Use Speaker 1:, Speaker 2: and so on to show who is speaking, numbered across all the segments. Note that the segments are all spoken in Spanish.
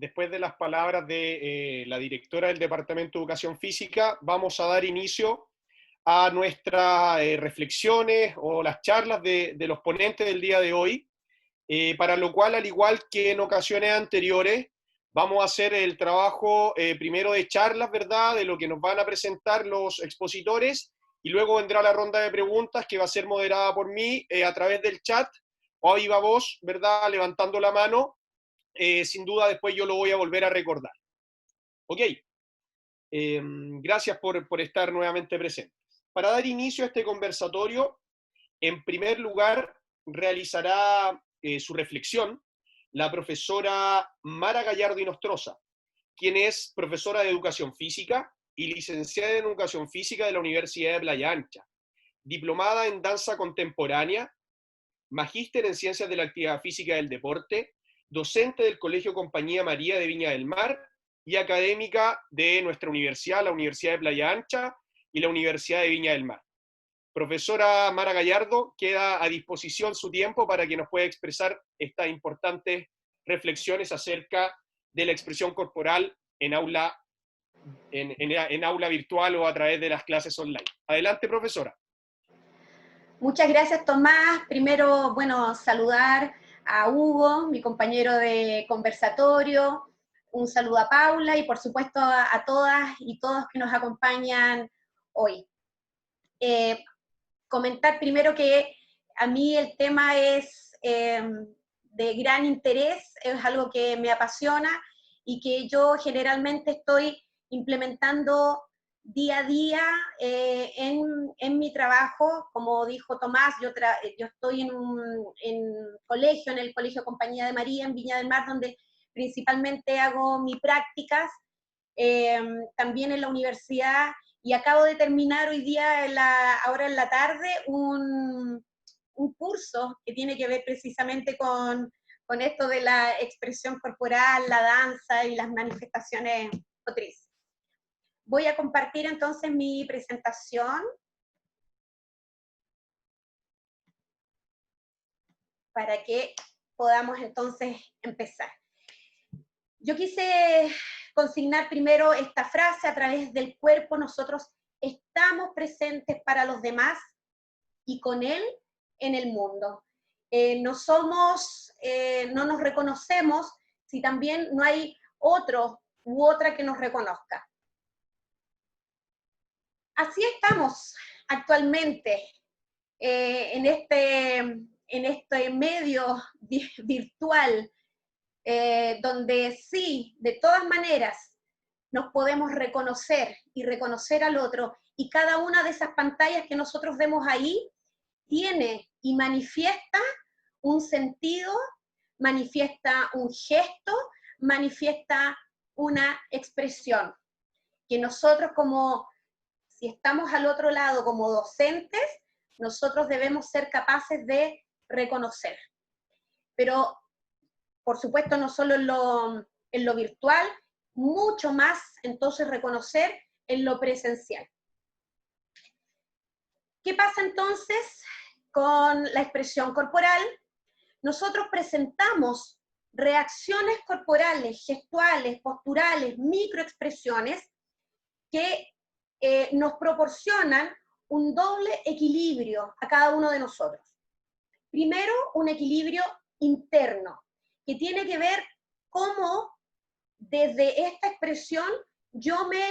Speaker 1: después de las palabras de la directora del Departamento de Educación Física, vamos a dar inicio a nuestras reflexiones o las charlas de los ponentes del día de hoy, para lo cual, al igual que en ocasiones anteriores, vamos a hacer el trabajo primero de charlas, ¿verdad?, de lo que nos van a presentar los expositores, y luego vendrá la ronda de preguntas que va a ser moderada por mí a través del chat, o a viva voz, ¿verdad?, levantando la mano. Sin duda después yo lo voy a volver a recordar. Ok, gracias por estar nuevamente presentes. Para dar inicio a este conversatorio, en primer lugar realizará su reflexión la profesora Mara Gallardo Inostroza, quien es profesora de Educación Física y licenciada en Educación Física de la Universidad de Playa Ancha, diplomada en Danza Contemporánea, magíster en Ciencias de la Actividad Física y del Deporte, docente del Colegio Compañía María de Viña del Mar y académica de nuestra universidad, la Universidad de Playa Ancha y la Universidad de Viña del Mar. Profesora Mara Gallardo, queda a disposición su tiempo para que nos pueda expresar estas importantes reflexiones acerca de la expresión corporal en aula virtual o a través de las clases online. Adelante, profesora.
Speaker 2: Muchas gracias, Tomás. Primero, bueno, saludar a Hugo, mi compañero de conversatorio, un saludo a Paula y por supuesto a todas y todos que nos acompañan hoy. Comentar primero que a mí el tema es de gran interés, es algo que me apasiona y que yo generalmente estoy implementando día a día en mi trabajo. Como dijo Tomás, yo estoy en colegio, en el Colegio Compañía de María, en Viña del Mar, donde principalmente hago mis prácticas, también en la universidad, y acabo de terminar hoy día, ahora en la tarde, un curso que tiene que ver precisamente con esto de la expresión corporal, la danza y las manifestaciones motrices. Voy a compartir entonces mi presentación para que podamos entonces empezar. Yo quise consignar primero esta frase: a través del cuerpo nosotros estamos presentes para los demás y con él en el mundo. No nos reconocemos si también no hay otro u otra que nos reconozca. Así estamos actualmente en este medio virtual, donde sí, de todas maneras, nos podemos reconocer y reconocer al otro, y cada una de esas pantallas que nosotros vemos ahí tiene y manifiesta un sentido, manifiesta un gesto, manifiesta una expresión, que nosotros, como si estamos al otro lado como docentes, nosotros debemos ser capaces de reconocer. Pero, por supuesto, no solo en lo virtual, mucho más entonces reconocer en lo presencial. ¿Qué pasa entonces con la expresión corporal? Nosotros presentamos reacciones corporales, gestuales, posturales, microexpresiones que nos proporcionan un doble equilibrio a cada uno de nosotros. Primero, un equilibrio interno, que tiene que ver cómo desde esta expresión yo me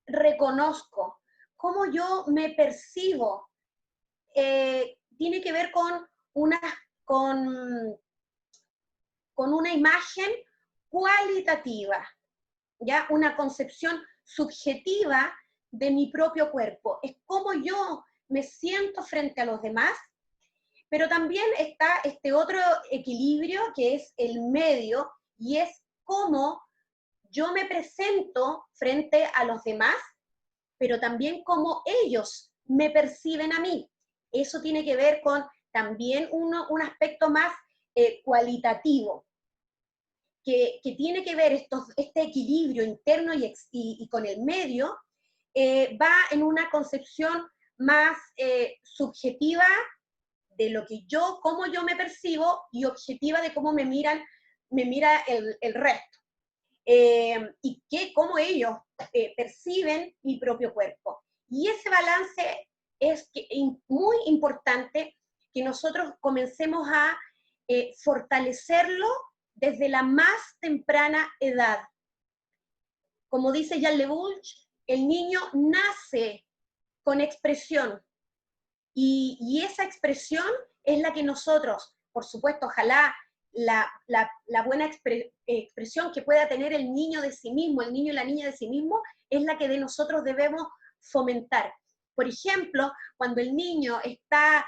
Speaker 2: reconozco, cómo yo me percibo. Tiene que ver con una imagen cualitativa, ¿ya? Una concepción subjetiva de mi propio cuerpo. Es cómo yo me siento frente a los demás, pero también está este otro equilibrio que es el medio, y es cómo yo me presento frente a los demás, pero también cómo ellos me perciben a mí. Eso tiene que ver con también un aspecto más cualitativo, que tiene que ver este equilibrio interno y con el medio, va en una concepción más subjetiva de lo que cómo yo me percibo, y objetiva de cómo me mira el resto. y cómo ellos perciben mi propio cuerpo. Y ese balance es muy importante que nosotros comencemos a fortalecerlo desde la más temprana edad. Como dice Jan Leboulch, el niño nace con expresión, y esa expresión es la que nosotros, por supuesto, ojalá la buena expresión que pueda tener el niño de sí mismo, el niño y la niña de sí mismo, es la que de nosotros debemos fomentar. Por ejemplo, cuando el niño está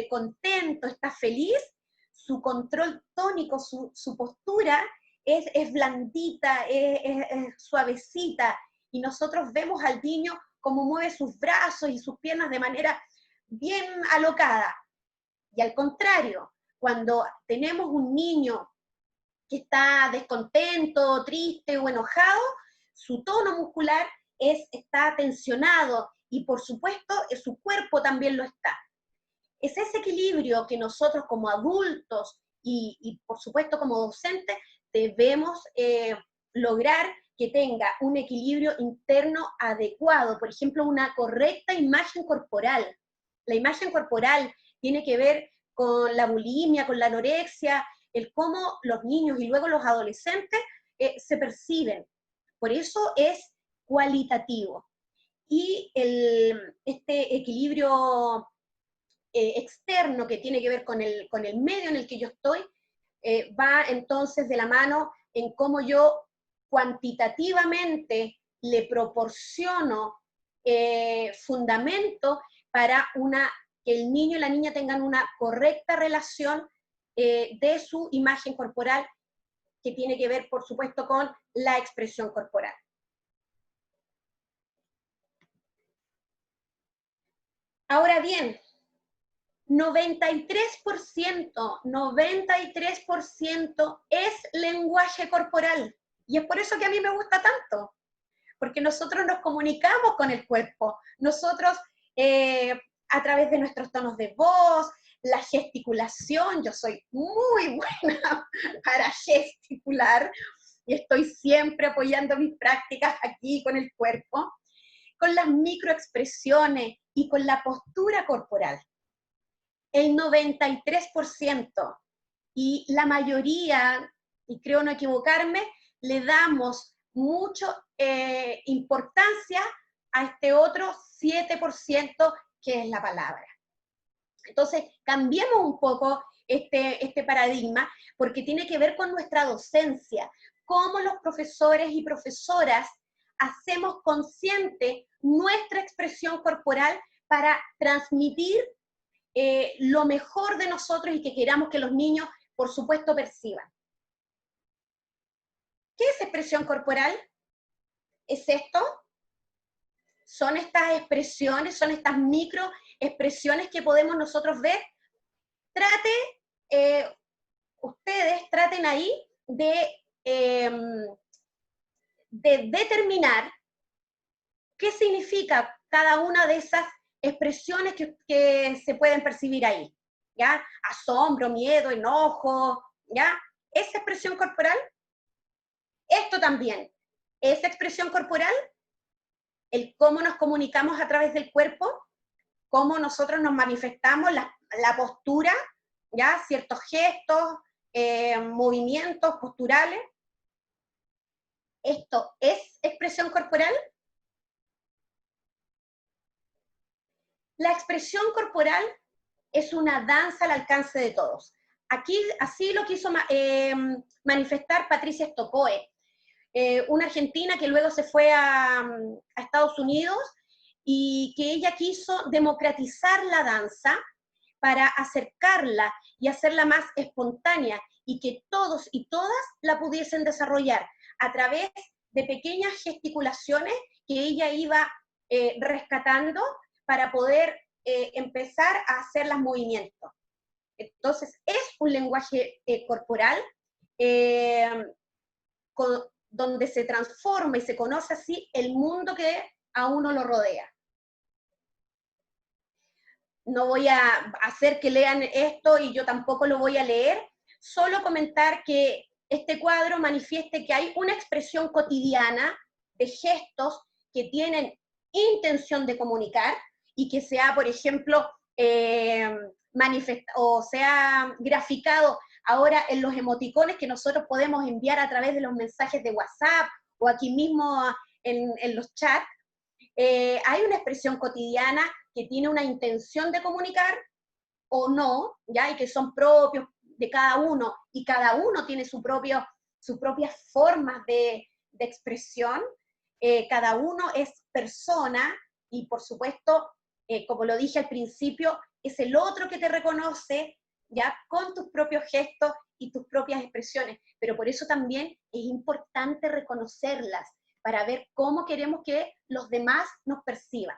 Speaker 2: contento, está feliz, su control tónico, su postura es blandita, es suavecita, y nosotros vemos al niño cómo mueve sus brazos y sus piernas de manera bien alocada. Y al contrario, cuando tenemos un niño que está descontento, triste o enojado, su tono muscular está tensionado, y por supuesto su cuerpo también lo está. Es ese equilibrio que nosotros como adultos y por supuesto como docentes debemos lograr, que tenga un equilibrio interno adecuado, por ejemplo, una correcta imagen corporal. La imagen corporal tiene que ver con la bulimia, con la anorexia, el cómo los niños y luego los adolescentes se perciben. Por eso es cualitativo. Y este equilibrio externo que tiene que ver con el medio en el que yo estoy, va entonces de la mano en cómo yo cuantitativamente le proporciono fundamento para que el niño y la niña tengan una correcta relación de su imagen corporal, que tiene que ver, por supuesto, con la expresión corporal. Ahora bien, 93% es lenguaje corporal. Y es por eso que a mí me gusta tanto, porque nosotros nos comunicamos con el cuerpo. Nosotros, a través de nuestros tonos de voz, la gesticulación, yo soy muy buena para gesticular, y estoy siempre apoyando mis prácticas aquí con el cuerpo, con las microexpresiones y con la postura corporal. El 93%, y la mayoría, y creo no equivocarme, le damos mucha importancia a este otro 7% que es la palabra. Entonces, cambiemos un poco este paradigma, porque tiene que ver con nuestra docencia, cómo los profesores y profesoras hacemos consciente nuestra expresión corporal para transmitir lo mejor de nosotros y que queramos que los niños, por supuesto, perciban. ¿Qué es expresión corporal? ¿Es esto? ¿Son estas expresiones, son estas microexpresiones que podemos nosotros ver? Ustedes traten ahí de determinar qué significa cada una de esas expresiones que se pueden percibir ahí, ¿ya? Asombro, miedo, enojo, ¿ya? Esa expresión corporal. Esto también, esa expresión corporal, el cómo nos comunicamos a través del cuerpo, cómo nosotros nos manifestamos, la postura, ¿ya? Ciertos gestos, movimientos posturales. ¿Esto es expresión corporal? La expresión corporal es una danza al alcance de todos. Aquí, así lo quiso manifestar Patricia Stokoe, una argentina que luego se fue a Estados Unidos, y que ella quiso democratizar la danza para acercarla y hacerla más espontánea, y que todos y todas la pudiesen desarrollar a través de pequeñas gesticulaciones que ella iba rescatando para poder empezar a hacer los movimientos. Entonces, es un lenguaje corporal donde se transforma y se conoce así el mundo que a uno lo rodea. No voy a hacer que lean esto y yo tampoco lo voy a leer, solo comentar que este cuadro manifieste que hay una expresión cotidiana de gestos que tienen intención de comunicar y que sea, por ejemplo, o sea graficado ahora en los emoticones que nosotros podemos enviar a través de los mensajes de WhatsApp o aquí mismo en los chats. Hay una expresión cotidiana que tiene una intención de comunicar o no, ¿ya? Y que son propios de cada uno, y cada uno tiene sus propias formas de expresión, cada uno es persona, y por supuesto, como lo dije al principio, es el otro que te reconoce, ¿ya? Con tus propios gestos y tus propias expresiones, pero por eso también es importante reconocerlas, para ver cómo queremos que los demás nos perciban.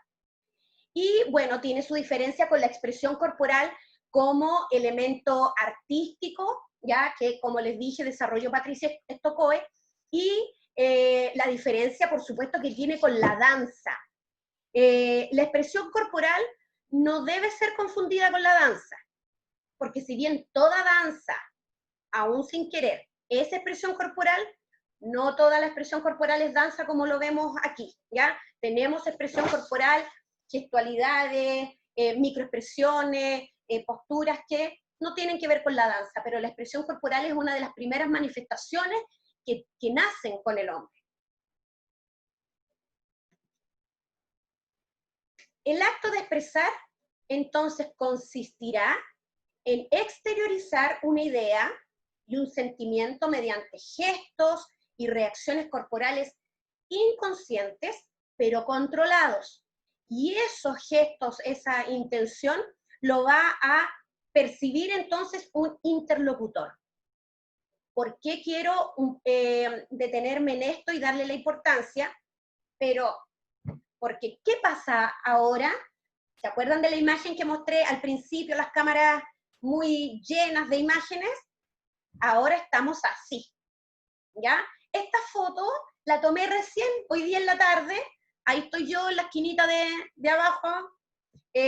Speaker 2: Y bueno, tiene su diferencia con la expresión corporal como elemento artístico, ya que como les dije, desarrolló Patricia Stokoe, y la diferencia, por supuesto, que tiene con la danza. La expresión corporal no debe ser confundida con la danza, porque si bien toda danza, aún sin querer, es expresión corporal, no toda la expresión corporal es danza como lo vemos aquí, ¿ya? Tenemos expresión corporal, gestualidades, microexpresiones, posturas que no tienen que ver con la danza, pero la expresión corporal es una de las primeras manifestaciones que nacen con el hombre. El acto de expresar, entonces, consistirá en exteriorizar una idea y un sentimiento mediante gestos y reacciones corporales inconscientes, pero controlados. Y esos gestos, esa intención, lo va a percibir entonces un interlocutor. ¿Por qué quiero detenerme en esto y darle la importancia? Pero, porque ¿qué pasa ahora? ¿Se acuerdan de la imagen que mostré al principio, las cámaras muy llenas de imágenes? Ahora estamos así, ¿ya? Esta foto la tomé recién, hoy día en la tarde, ahí estoy yo en la esquinita de abajo,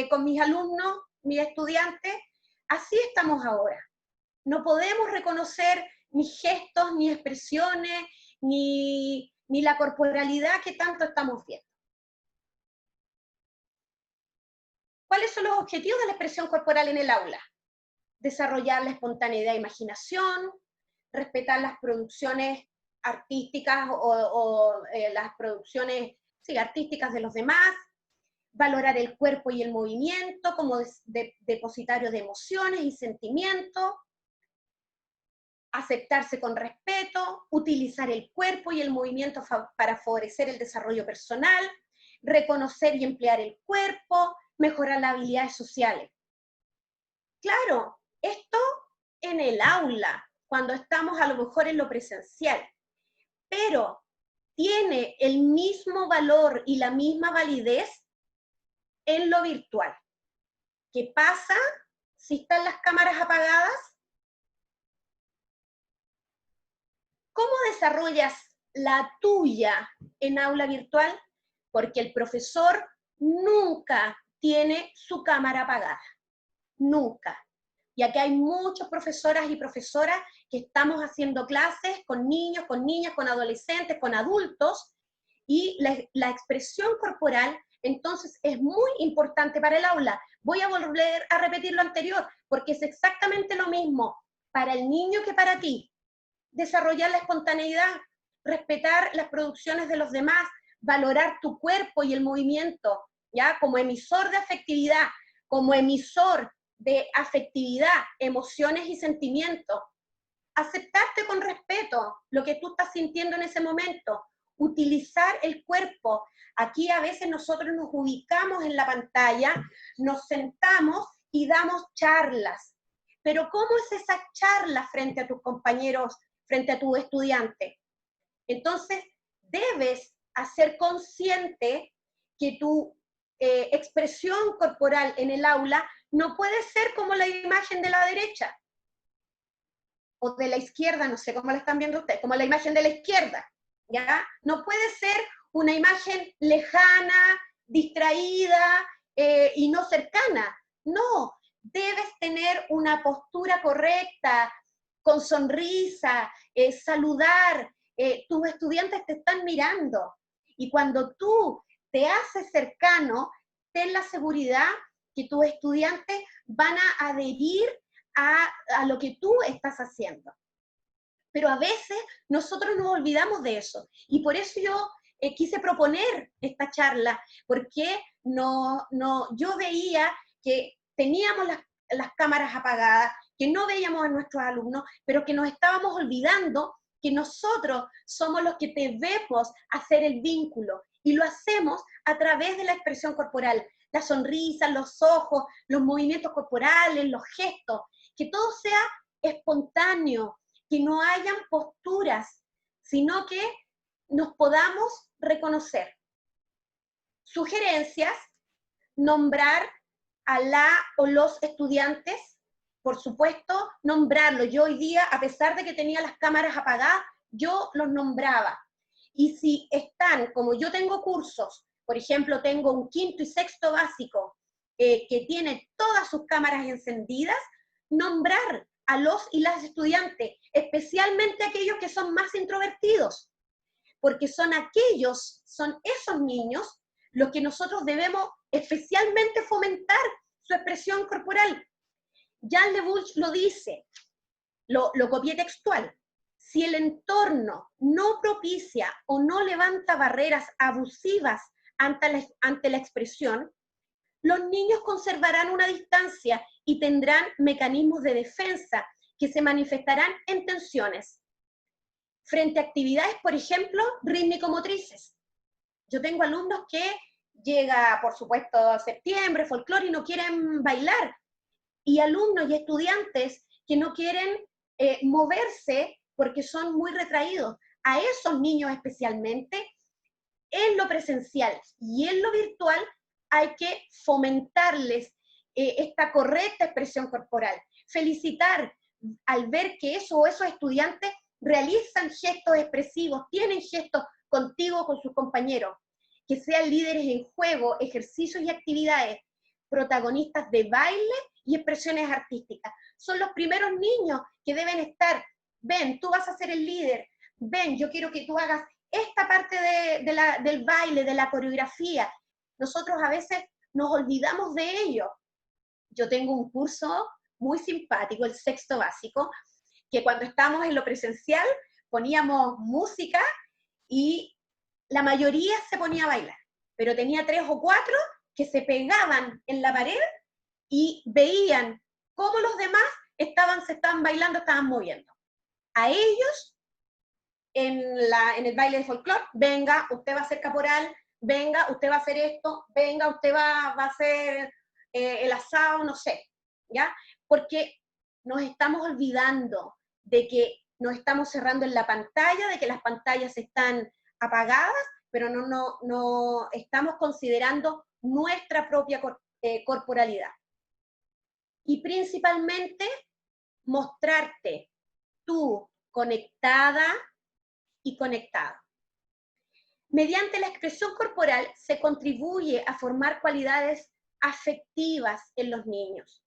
Speaker 2: con mis alumnos, mis estudiantes, así estamos ahora. No podemos reconocer ni gestos, ni expresiones, ni la corporalidad que tanto estamos viendo. ¿Cuáles son los objetivos de la expresión corporal en el aula? Desarrollar la espontaneidad e imaginación, respetar las producciones artísticas o las producciones artísticas de los demás, valorar el cuerpo y el movimiento como depositario de emociones y sentimientos, aceptarse con respeto, utilizar el cuerpo y el movimiento para favorecer el desarrollo personal, reconocer y emplear el cuerpo, mejorar las habilidades sociales. Claro, esto en el aula, cuando estamos a lo mejor en lo presencial, pero tiene el mismo valor y la misma validez en lo virtual. ¿Qué pasa si están las cámaras apagadas? ¿Cómo desarrollas la tuya en aula virtual? Porque el profesor nunca tiene su cámara apagada, nunca. Y aquí hay muchas profesoras y profesoras que estamos haciendo clases con niños, con niñas, con adolescentes, con adultos, y la expresión corporal entonces es muy importante para el aula. Voy a volver a repetir lo anterior, porque es exactamente lo mismo para el niño que para ti. Desarrollar la espontaneidad, respetar las producciones de los demás, valorar tu cuerpo y el movimiento, ¿ya? Como emisor de afectividad, como emisor de afectividad, emociones y sentimientos. Aceptarte con respeto lo que tú estás sintiendo en ese momento. Utilizar el cuerpo. Aquí a veces nosotros nos ubicamos en la pantalla, nos sentamos y damos charlas. Pero ¿cómo es esa charla frente a tus compañeros, frente a tu estudiante? Entonces, debes hacer consciente que tu expresión corporal en el aula no puede ser como la imagen de la derecha, o de la izquierda, no sé cómo la están viendo ustedes, como la imagen de la izquierda, ¿ya? No puede ser una imagen lejana, distraída y no cercana. No, debes tener una postura correcta, con sonrisa, saludar. Tus estudiantes te están mirando. Y cuando tú te haces cercano, ten la seguridad que tus estudiantes van a adherir a lo que tú estás haciendo. Pero a veces nosotros nos olvidamos de eso. Y por eso yo quise proponer esta charla, porque yo veía que teníamos las cámaras apagadas, que no veíamos a nuestros alumnos, pero que nos estábamos olvidando que nosotros somos los que debemos hacer el vínculo, y lo hacemos a través de la expresión corporal, la sonrisa, los ojos, los movimientos corporales, los gestos, que todo sea espontáneo, que no hayan posturas, sino que nos podamos reconocer. Sugerencias: nombrar a la o los estudiantes, por supuesto, nombrarlo. Yo hoy día, a pesar de que tenía las cámaras apagadas, yo los nombraba. Y si están, como yo tengo cursos, por ejemplo, tengo un quinto y sexto básico que tiene todas sus cámaras encendidas, nombrar a los y las estudiantes, especialmente aquellos que son más introvertidos, porque son esos niños los que nosotros debemos especialmente fomentar su expresión corporal. Jean Lebouche lo dice, lo copié textual: si el entorno no propicia o no levanta barreras abusivas ante la expresión, los niños conservarán una distancia y tendrán mecanismos de defensa que se manifestarán en tensiones. Frente a actividades, por ejemplo, rítmico-motrices. Yo tengo alumnos que llega, por supuesto, septiembre, folclore, y no quieren bailar. Y alumnos y estudiantes que no quieren moverse porque son muy retraídos. A esos niños especialmente, en lo presencial y en lo virtual, hay que fomentarles esta correcta expresión corporal. Felicitar al ver que esos estudiantes realizan gestos expresivos, tienen gestos contigo, con sus compañeros. Que sean líderes en juego, ejercicios y actividades, protagonistas de baile y expresiones artísticas. Son los primeros niños que deben estar: ven, tú vas a ser el líder, ven, yo quiero que tú hagas esta parte del baile, de la coreografía. Nosotros a veces nos olvidamos de ello. Yo tengo un curso muy simpático, el sexto básico, que cuando estábamos en lo presencial poníamos música y la mayoría se ponía a bailar, pero tenía 3 o 4 que se pegaban en la pared y veían cómo los demás se estaban bailando, estaban moviendo. A ellos, en el baile de folclore: venga, usted va a ser caporal, venga, usted va a hacer esto, venga, usted va a hacer el asado, no sé, ¿ya? Porque nos estamos olvidando de que nos estamos cerrando en la pantalla, de que las pantallas están apagadas, pero no estamos considerando nuestra propia corporalidad. Y principalmente, mostrarte tú conectada y conectado. Mediante la expresión corporal se contribuye a formar cualidades afectivas en los niños.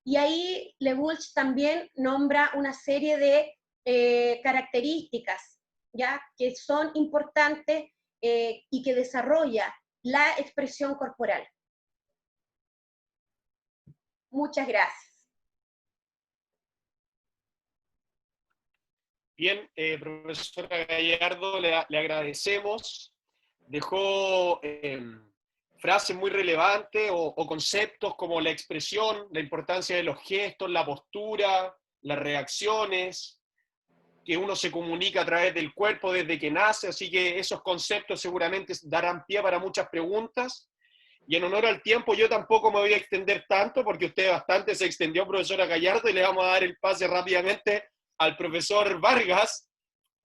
Speaker 2: Y ahí Lebouche también nombra una serie de características, ¿ya?, que son importantes y que desarrolla la expresión corporal. Muchas gracias.
Speaker 1: Bien, profesora Gallardo, le agradecemos. Dejó frases muy relevantes o conceptos como la expresión, la importancia de los gestos, la postura, las reacciones, que uno se comunica a través del cuerpo desde que nace, así que esos conceptos seguramente darán pie para muchas preguntas. Y en honor al tiempo, yo tampoco me voy a extender tanto, porque usted bastante se extendió, profesora Gallardo, y le vamos a dar el pase rápidamente al profesor Vargas.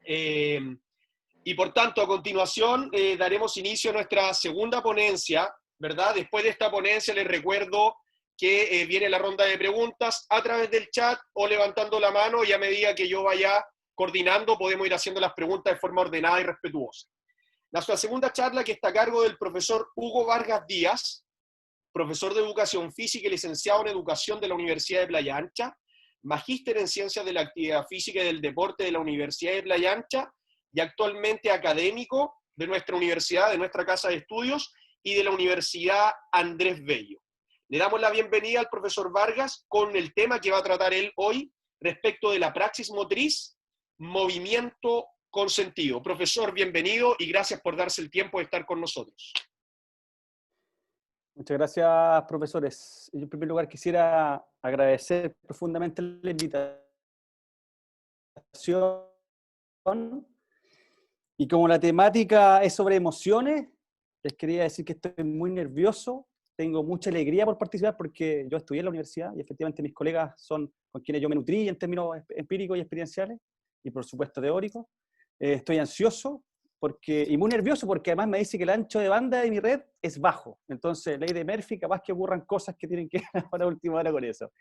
Speaker 1: Y por tanto, a continuación, daremos inicio a nuestra segunda ponencia, ¿verdad? Después de esta ponencia, les recuerdo que viene la ronda de preguntas a través del chat o levantando la mano, y a medida que yo vaya coordinando, podemos ir haciendo las preguntas de forma ordenada y respetuosa. Nuestra segunda charla, que está a cargo del profesor Hugo Vargas Díaz, profesor de Educación Física y licenciado en Educación de la Universidad de Playa Ancha, magíster en Ciencias de la Actividad Física y del Deporte de la Universidad de Playa Ancha, y actualmente académico de nuestra universidad, de nuestra casa de estudios, y de la Universidad Andrés Bello. Le damos la bienvenida al profesor Vargas con el tema que va a tratar él hoy respecto de la praxis motriz, movimiento consentido. Profesor, bienvenido y gracias por darse el tiempo de estar con nosotros.
Speaker 3: Muchas gracias, profesores. Yo en primer lugar quisiera agradecer profundamente la invitación. Y como la temática es sobre emociones, les quería decir que estoy muy nervioso, tengo mucha alegría por participar porque yo estudié en la universidad y efectivamente mis colegas son con quienes yo me nutrí en términos empíricos y experienciales y por supuesto teóricos. Estoy ansioso y muy nervioso porque además me dice que el ancho de banda de mi red es bajo. Entonces, ley de Murphy, capaz que ocurran cosas que tienen que ver a última hora con eso.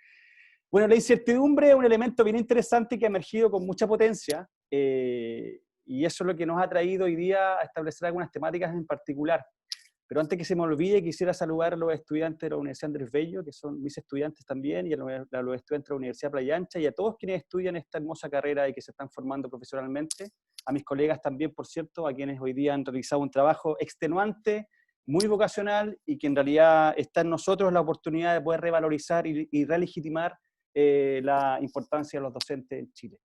Speaker 3: Bueno, la incertidumbre es un elemento bien interesante que ha emergido con mucha potencia y eso es lo que nos ha traído hoy día a establecer algunas temáticas en particular. Pero antes que se me olvide, quisiera saludar a los estudiantes de la Universidad Andrés Bello, que son mis estudiantes también, y a los estudiantes de la Universidad Playa Ancha, y a todos quienes estudian esta hermosa carrera y que se están formando profesionalmente. A mis colegas también, por cierto, a quienes hoy día han realizado un trabajo extenuante, muy vocacional, y que en realidad está en nosotros la oportunidad de poder revalorizar y relegitimar la importancia de los docentes en Chile.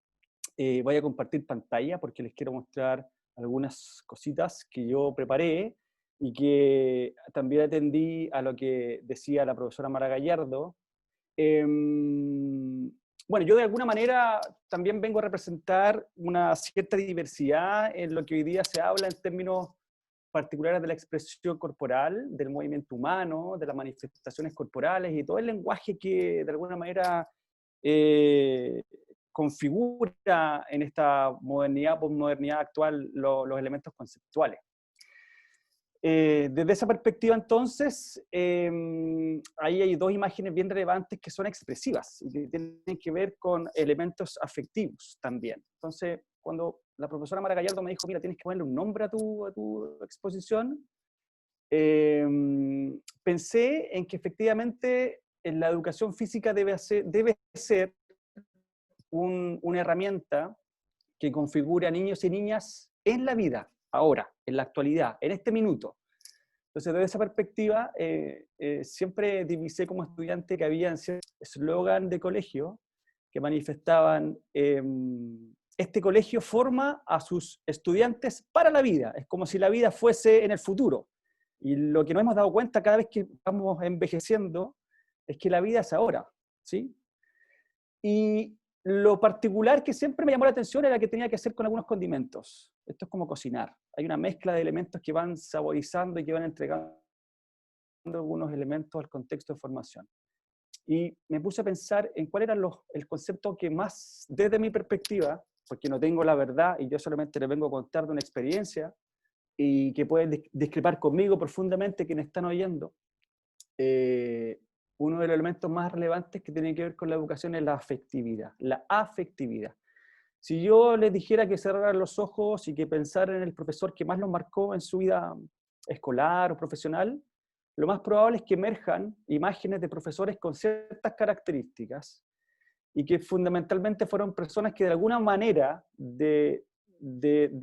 Speaker 3: Voy a compartir pantalla porque les quiero mostrar algunas cositas que yo preparé y que también atendí a lo que decía la profesora Mara Gallardo. Bueno, yo de alguna manera también vengo a representar una cierta diversidad en lo que hoy día se habla en términos particulares de la expresión corporal, del movimiento humano, de las manifestaciones corporales y todo el lenguaje que de alguna manera configura en esta modernidad, posmodernidad actual, los elementos conceptuales. Desde esa perspectiva, entonces, ahí hay dos imágenes bien relevantes que son expresivas y que tienen que ver con elementos afectivos también. Entonces, cuando la profesora Mara Gallardo me dijo, mira, tienes que ponerle un nombre a tu exposición, pensé en que efectivamente en la educación física debe ser una herramienta que configure a niños y niñas en la vida, ahora, en la actualidad, en este minuto. Entonces, desde esa perspectiva, siempre divisé como estudiante que había ciertos eslogan de colegio que manifestaban este colegio forma a sus estudiantes para la vida. Es como si la vida fuese en el futuro. Y lo que nos hemos dado cuenta cada vez que vamos envejeciendo es que la vida es ahora, ¿sí? Y lo particular que siempre me llamó la atención era que tenía que hacer con algunos condimentos. Esto es como cocinar. Hay una mezcla de elementos que van saborizando y que van entregando algunos elementos al contexto de formación. Y me puse a pensar en cuál era el concepto que más, desde mi perspectiva, porque no tengo la verdad y yo solamente le vengo a contar de una experiencia y que pueden discrepar conmigo profundamente quienes están oyendo, uno de los elementos más relevantes que tiene que ver con la educación es la afectividad. La afectividad. Si yo les dijera que cerraran los ojos y que pensaran en el profesor que más los marcó en su vida escolar o profesional, lo más probable es que emerjan imágenes de profesores con ciertas características y que fundamentalmente fueron personas que de alguna manera de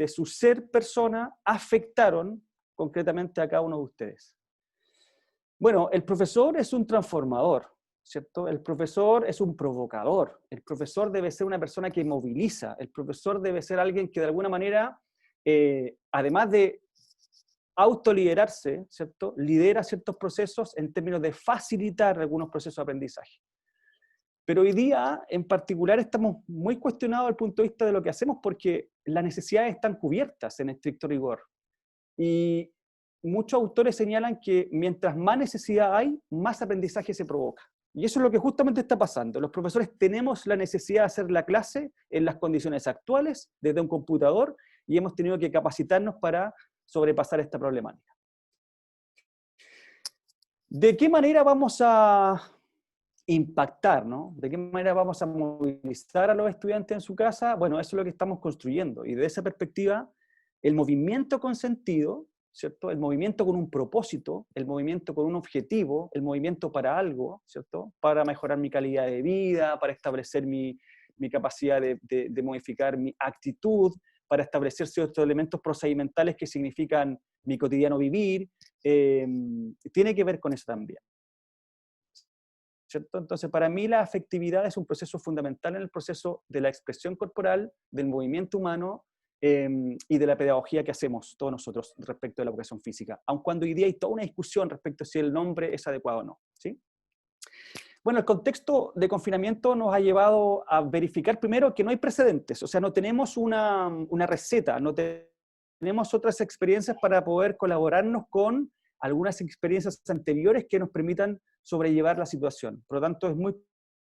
Speaker 3: su ser persona afectaron concretamente a cada uno de ustedes. Bueno, el profesor es un transformador, ¿cierto? El profesor es un provocador, el profesor debe ser una persona que moviliza, el profesor debe ser alguien que de alguna manera, además de autoliderarse, ¿cierto? Lidera ciertos procesos en términos de facilitar algunos procesos de aprendizaje. Pero hoy día, en particular, estamos muy cuestionados desde el punto de vista de lo que hacemos porque las necesidades están cubiertas en estricto rigor. Y muchos autores señalan que mientras más necesidad hay, más aprendizaje se provoca. Y eso es lo que justamente está pasando. Los profesores tenemos la necesidad de hacer la clase en las condiciones actuales, desde un computador, y hemos tenido que capacitarnos para sobrepasar esta problemática. ¿De qué manera vamos a impactar, ¿no? ¿De qué manera vamos a movilizar a los estudiantes en su casa? Bueno, eso es lo que estamos construyendo. Y de esa perspectiva, el movimiento consentido, ¿cierto? El movimiento con un propósito, el movimiento con un objetivo, el movimiento para algo, ¿cierto? Para mejorar mi calidad de vida, para establecer mi capacidad de modificar mi actitud, para establecer ciertos elementos procedimentales que significan mi cotidiano vivir, tiene que ver con eso también, ¿cierto? Entonces, para mí la afectividad es un proceso fundamental en el proceso de la expresión corporal, del movimiento humano y de la pedagogía que hacemos todos nosotros respecto de la educación física, aun cuando hoy día hay toda una discusión respecto a si el nombre es adecuado o no, ¿sí? Bueno, el contexto de confinamiento nos ha llevado a verificar primero que no hay precedentes, o sea, no tenemos una receta, no tenemos otras experiencias para poder colaborarnos con algunas experiencias anteriores que nos permitan sobrellevar la situación. Por lo tanto, es muy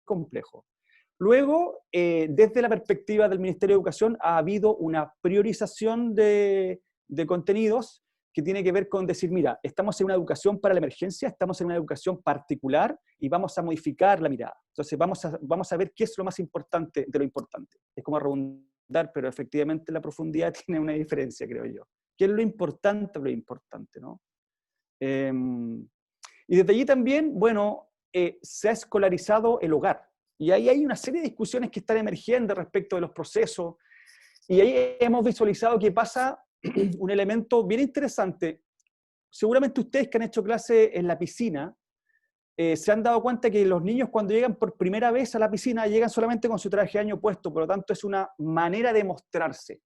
Speaker 3: complejo. Luego, desde la perspectiva del Ministerio de Educación, ha habido una priorización de contenidos que tiene que ver con decir, mira, estamos en una educación para la emergencia, estamos en una educación particular y vamos a modificar la mirada. Entonces, vamos a ver qué es lo más importante de lo importante. Es como redundar, pero efectivamente la profundidad tiene una diferencia, creo yo. ¿Qué es lo importante de lo importante, no? Y desde allí también, bueno, se ha escolarizado el hogar. Y ahí hay una serie de discusiones que están emergiendo respecto de los procesos. Y ahí hemos visualizado que pasa un elemento bien interesante. Seguramente ustedes que han hecho clase en la piscina, se han dado cuenta que los niños cuando llegan por primera vez a la piscina, llegan solamente con su traje de baño puesto, por lo tanto es una manera de mostrarse.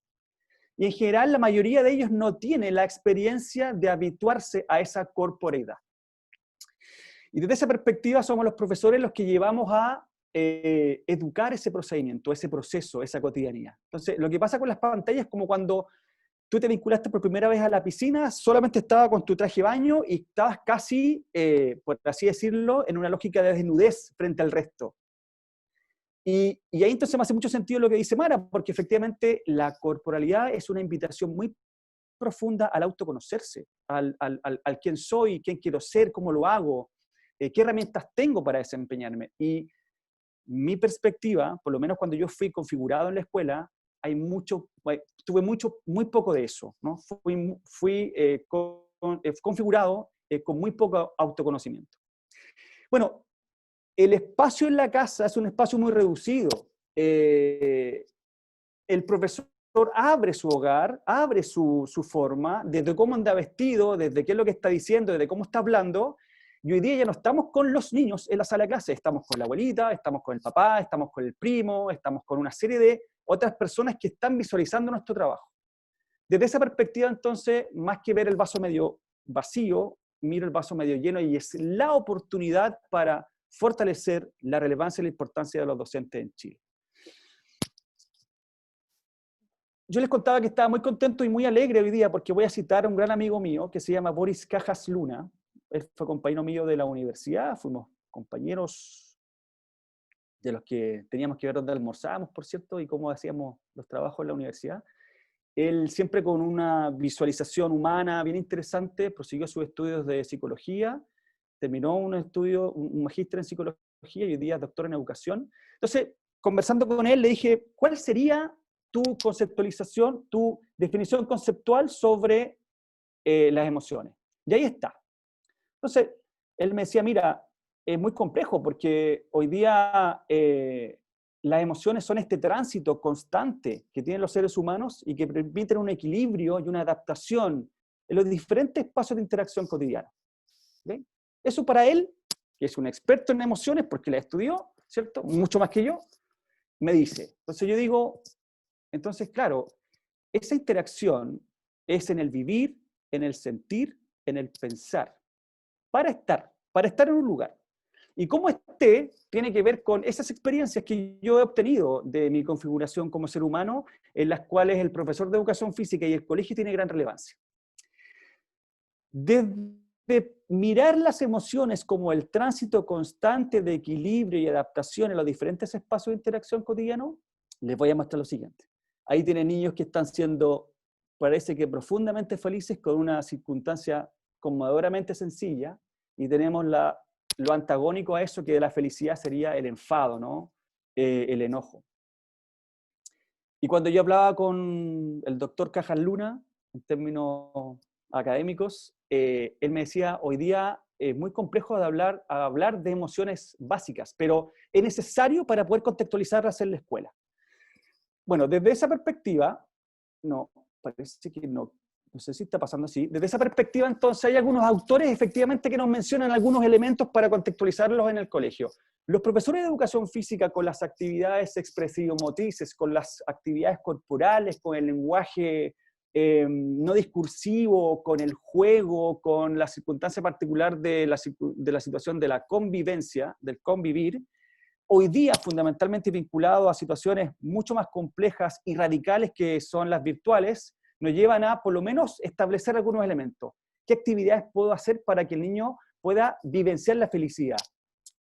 Speaker 3: Y en general la mayoría de ellos no tiene la experiencia de habituarse a esa corporeidad. Y desde esa perspectiva somos los profesores los que llevamos a educar ese procedimiento, ese proceso, esa cotidianidad. Entonces, lo que pasa con las pantallas es como cuando tú te vinculaste por primera vez a la piscina, solamente estabas con tu traje de baño y estabas casi, por así decirlo, en una lógica de desnudez frente al resto. Y ahí entonces me hace mucho sentido lo que dice Mara, porque efectivamente la corporalidad es una invitación muy profunda al autoconocerse, al quién soy, quién quiero ser, cómo lo hago, qué herramientas tengo para desempeñarme. Y mi perspectiva, por lo menos cuando yo fui configurado en la escuela, tuve muy poco de eso, ¿no? Fui configurado con muy poco autoconocimiento. Bueno, el espacio en la casa es un espacio muy reducido. El profesor abre su hogar, abre su forma, desde cómo anda vestido, desde qué es lo que está diciendo, desde cómo está hablando. Y hoy día ya no estamos con los niños en la sala de clase, estamos con la abuelita, estamos con el papá, estamos con el primo, estamos con una serie de otras personas que están visualizando nuestro trabajo. Desde esa perspectiva, entonces, más que ver el vaso medio vacío, miro el vaso medio lleno y es la oportunidad para fortalecer la relevancia y la importancia de los docentes en Chile. Yo les contaba que estaba muy contento y muy alegre hoy día porque voy a citar a un gran amigo mío que se llama Boris Cajas Luna. Él fue compañero mío de la universidad, fuimos compañeros de los que teníamos que ver dónde almorzábamos, por cierto, y cómo hacíamos los trabajos en la universidad. Él siempre con una visualización humana bien interesante, prosiguió sus estudios de psicología, terminó un magíster en psicología y hoy día es doctor en educación. Entonces, conversando con él, le dije, ¿cuál sería tu conceptualización, tu definición conceptual sobre las emociones? Y ahí está. Entonces, él me decía, mira, es muy complejo porque hoy día las emociones son este tránsito constante que tienen los seres humanos y que permiten un equilibrio y una adaptación en los diferentes espacios de interacción cotidiana. ¿Okay? Eso para él, que es un experto en emociones porque la estudió, ¿cierto? Mucho más que yo, me dice. Entonces yo digo, entonces claro, esa interacción es en el vivir, en el sentir, en el pensar. Para estar en un lugar. Y cómo esté tiene que ver con esas experiencias que yo he obtenido de mi configuración como ser humano, en las cuales el profesor de educación física y el colegio tiene gran relevancia. Desde mirar las emociones como el tránsito constante de equilibrio y adaptación en los diferentes espacios de interacción cotidiano, les voy a mostrar lo siguiente. Ahí tienen niños que están siendo, parece que profundamente felices con una circunstancia conmovedoramente sencilla, y tenemos lo antagónico a eso, que de la felicidad sería el enfado, ¿no? El enojo. Y cuando yo hablaba con el doctor Cajas Luna, en términos académicos, él me decía, hoy día es muy complejo de hablar de emociones básicas, pero es necesario para poder contextualizarlas en la escuela. Bueno, desde esa perspectiva, no, parece que no sé si está pasando así, desde esa perspectiva entonces hay algunos autores efectivamente que nos mencionan algunos elementos para contextualizarlos en el colegio. Los profesores de educación física con las actividades expresivo-motrices, con las actividades corporales, con el lenguaje no discursivo, con el juego, con la circunstancia particular de la situación de la convivencia, del convivir, hoy día fundamentalmente vinculado a situaciones mucho más complejas y radicales que son las virtuales, nos llevan a por lo menos establecer algunos elementos. ¿Qué actividades puedo hacer para que el niño pueda vivenciar la felicidad?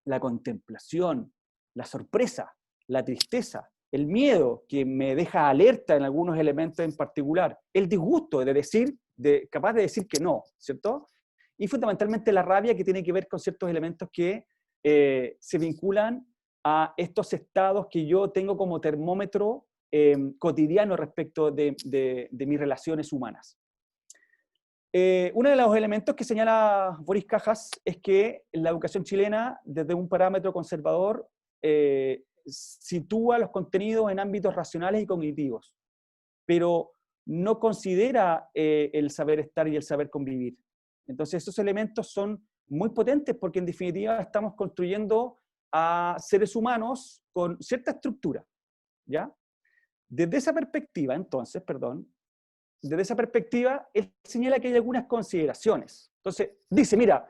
Speaker 3: La contemplación, la sorpresa, la tristeza, el miedo que me deja alerta en algunos elementos en particular, el disgusto capaz de decir que no, ¿cierto? Y fundamentalmente la rabia que tiene que ver con ciertos elementos que se vinculan a estos estados que yo tengo como termómetro cotidiano respecto de mis relaciones humanas. Uno de los elementos que señala Boris Cajas es que la educación chilena, desde un parámetro conservador, sitúa los contenidos en ámbitos racionales y cognitivos, pero no considera el saber estar y el saber convivir. Entonces esos elementos son muy potentes porque en definitiva estamos construyendo a seres humanos con cierta estructura, ¿ya? Desde esa perspectiva, entonces, desde esa perspectiva, él señala que hay algunas consideraciones. Entonces, dice, mira,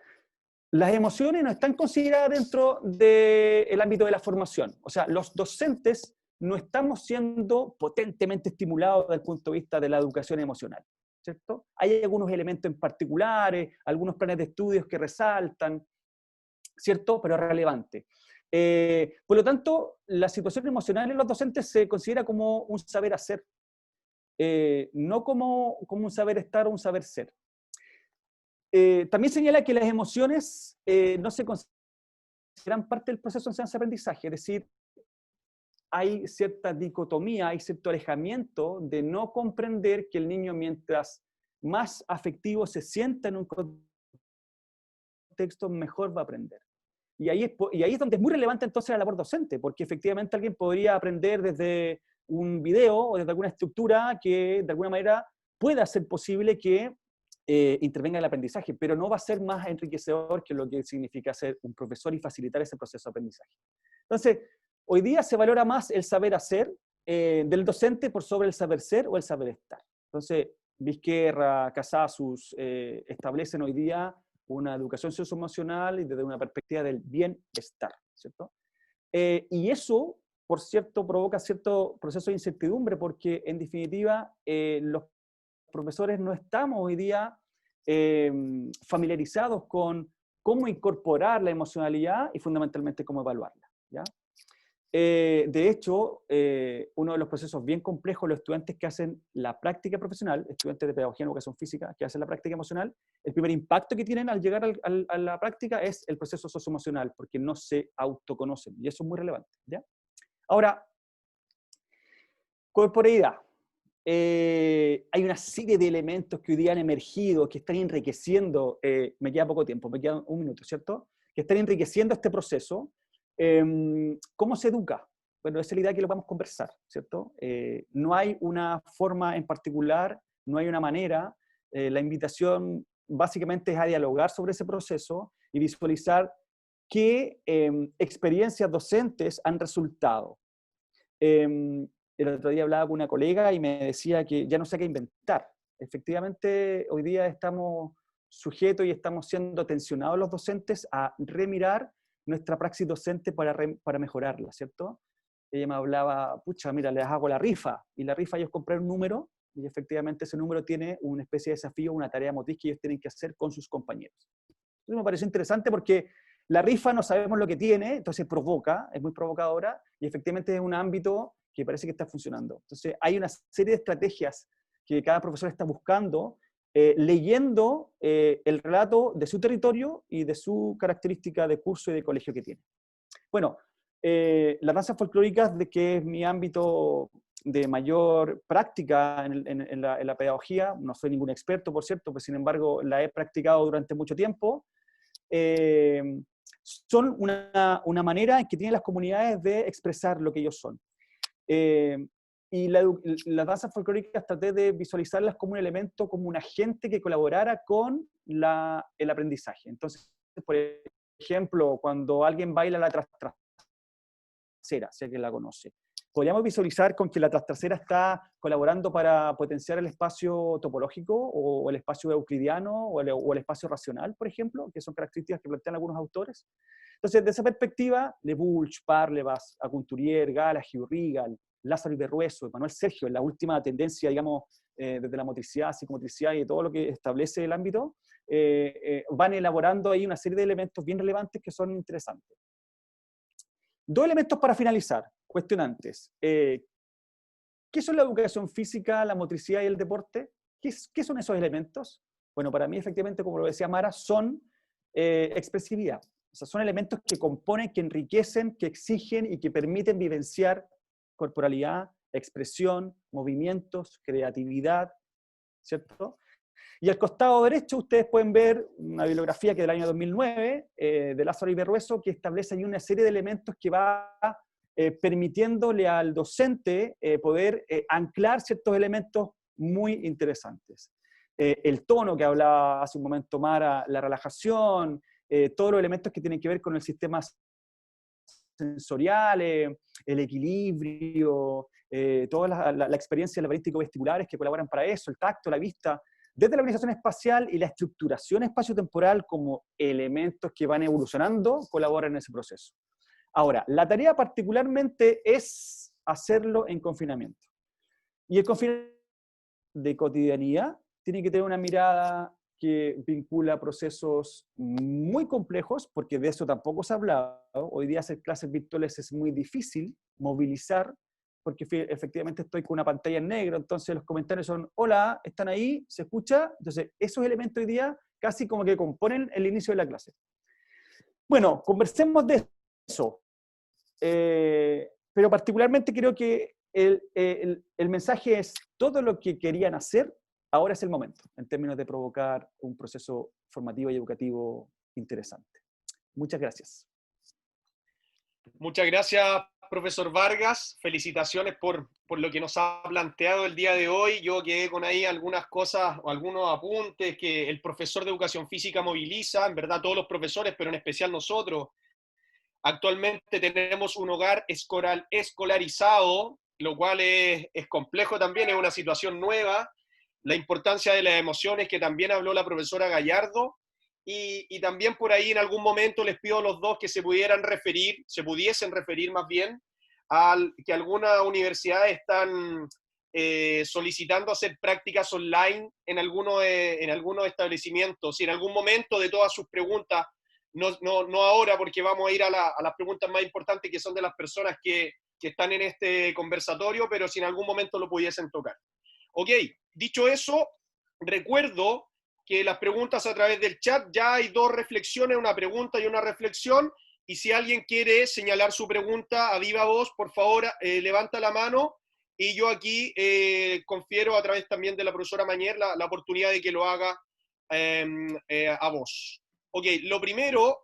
Speaker 3: las emociones no están consideradas dentro del ámbito de la formación. O sea, los docentes no estamos siendo potentemente estimulados desde el punto de vista de la educación emocional, ¿cierto? Hay algunos elementos en particulares, algunos planes de estudios que resaltan, ¿cierto? Pero es relevante. Por lo tanto, la situación emocional en los docentes se considera como un saber hacer, no como un saber estar o un saber ser. También señala que las emociones no se consideran parte del proceso de enseñanza-aprendizaje, es decir, hay cierta dicotomía, hay cierto alejamiento de no comprender que el niño, mientras más afectivo se sienta en un contexto, mejor va a aprender. Y ahí es donde es muy relevante entonces la labor docente, porque efectivamente alguien podría aprender desde un video o desde alguna estructura que de alguna manera pueda hacer posible que intervenga en el aprendizaje, pero no va a ser más enriquecedor que lo que significa ser un profesor y facilitar ese proceso de aprendizaje. Entonces, hoy día se valora más el saber hacer del docente por sobre el saber ser o el saber estar. Entonces, Vizquerra, Casasus establecen hoy día una educación socioemocional y desde una perspectiva del bienestar, ¿cierto? Y eso, por cierto, provoca cierto proceso de incertidumbre porque, en definitiva, los profesores no estamos hoy día familiarizados con cómo incorporar la emocionalidad y fundamentalmente cómo evaluarla, ¿ya? De hecho, uno de los procesos bien complejos, los estudiantes que hacen la práctica profesional, estudiantes de pedagogía en educación física que hacen la práctica emocional, el primer impacto que tienen al llegar a la práctica es el proceso socioemocional, porque no se autoconocen, y eso es muy relevante, ¿ya? Ahora, corporeidad. Hay una serie de elementos que hoy día han emergido, que están enriqueciendo, me queda poco tiempo, me queda un minuto, ¿cierto? Que están enriqueciendo este proceso. ¿Cómo se educa? Bueno, esa es la idea que lo vamos a conversar, ¿cierto? No hay una forma en particular, no hay una manera. La invitación básicamente es a dialogar sobre ese proceso y visualizar qué experiencias docentes han resultado. El otro día hablaba con una colega y me decía que ya no sé qué inventar. Efectivamente, hoy día estamos sujetos y estamos siendo tensionados los docentes a remirar nuestra praxis docente para mejorarla, ¿cierto? Ella me hablaba, pucha, mira, les hago la rifa, y la rifa ellos compran un número, y efectivamente ese número tiene una especie de desafío, una tarea motriz que ellos tienen que hacer con sus compañeros. Entonces me pareció interesante porque la rifa no sabemos lo que tiene, entonces provoca, es muy provocadora, y efectivamente es un ámbito que parece que está funcionando. Entonces hay una serie de estrategias que cada profesor está buscando, leyendo el relato de su territorio y de su característica de curso y de colegio que tiene. Bueno, las danzas folclóricas, de que es mi ámbito de mayor práctica en la pedagogía. No soy ningún experto, por cierto, pues sin embargo la he practicado durante mucho tiempo. Son una manera en que tienen las comunidades de expresar lo que ellos son. Y las danzas folclóricas traté de visualizarlas como un elemento, como un agente que colaborara con el aprendizaje. Entonces, por ejemplo, cuando alguien baila la trasera, si alguien la conoce, podríamos visualizar con que la trasera está colaborando para potenciar el espacio topológico o el espacio euclidiano o el espacio racional, por ejemplo, que son características que plantean algunos autores. Entonces, de esa perspectiva, Le Bourge, Parlevas, Acouturier, Gala, Giurrigal, Lázaro Iberrueso, Manuel Sergio, en la última tendencia, digamos, desde la motricidad, psicomotricidad y todo lo que establece el ámbito, van elaborando ahí una serie de elementos bien relevantes que son interesantes. Dos elementos para finalizar, cuestionantes. ¿Qué son la educación física, la motricidad y el deporte? ¿Qué son esos elementos? Bueno, para mí, efectivamente, como lo decía Mara, son expresividad. O sea, son elementos que componen, que enriquecen, que exigen y que permiten vivenciar corporalidad, expresión, movimientos, creatividad, ¿cierto? Y al costado derecho ustedes pueden ver una bibliografía que es del año 2009, de Lázaro Iberrueso, que establece ahí una serie de elementos que va permitiéndole al docente poder anclar ciertos elementos muy interesantes. El tono que hablaba hace un momento Mara, la relajación, todos los elementos que tienen que ver con el sistema sensorial, el equilibrio, toda la experiencia laberístico-vestibulares que colaboran para eso, el tacto, la vista, desde la organización espacial y la estructuración espaciotemporal como elementos que van evolucionando, colaboran en ese proceso. Ahora, la tarea particularmente es hacerlo en confinamiento. Y el confinamiento de cotidianidad tiene que tener una mirada que vincula procesos muy complejos, porque de eso tampoco se ha hablado. Hoy día hacer clases virtuales es muy difícil, movilizar, porque efectivamente estoy con una pantalla en negro, entonces los comentarios son, hola, ¿están ahí? ¿Se escucha? Entonces, esos elementos hoy día casi como que componen el inicio de la clase. Bueno, conversemos de eso. Pero particularmente creo que el mensaje es todo lo que querían hacer, ahora es el momento, en términos de provocar un proceso formativo y educativo interesante. Muchas gracias.
Speaker 1: Muchas gracias, profesor Vargas. Felicitaciones por lo que nos ha planteado el día de hoy. Yo quedé con ahí algunas cosas o algunos apuntes que el profesor de educación física moviliza, en verdad todos los profesores, pero en especial nosotros. Actualmente tenemos un hogar escolarizado, lo cual es complejo también, es una situación nueva. La importancia de las emociones, que también habló la profesora Gallardo, y también por ahí en algún momento les pido a los dos que se pudiesen referir más bien, que algunas universidades están solicitando hacer prácticas online en algunos establecimientos. Si en algún momento de todas sus preguntas, no ahora, porque vamos a ir a las preguntas más importantes, que son de las personas que están en este conversatorio, pero si en algún momento lo pudiesen tocar. Ok, dicho eso, recuerdo que las preguntas a través del chat, ya hay dos reflexiones, una pregunta y una reflexión, y si alguien quiere señalar su pregunta a viva voz, por favor, levanta la mano, y yo aquí confiero a través también de la profesora Mañer la oportunidad de que lo haga a voz. Ok, lo primero,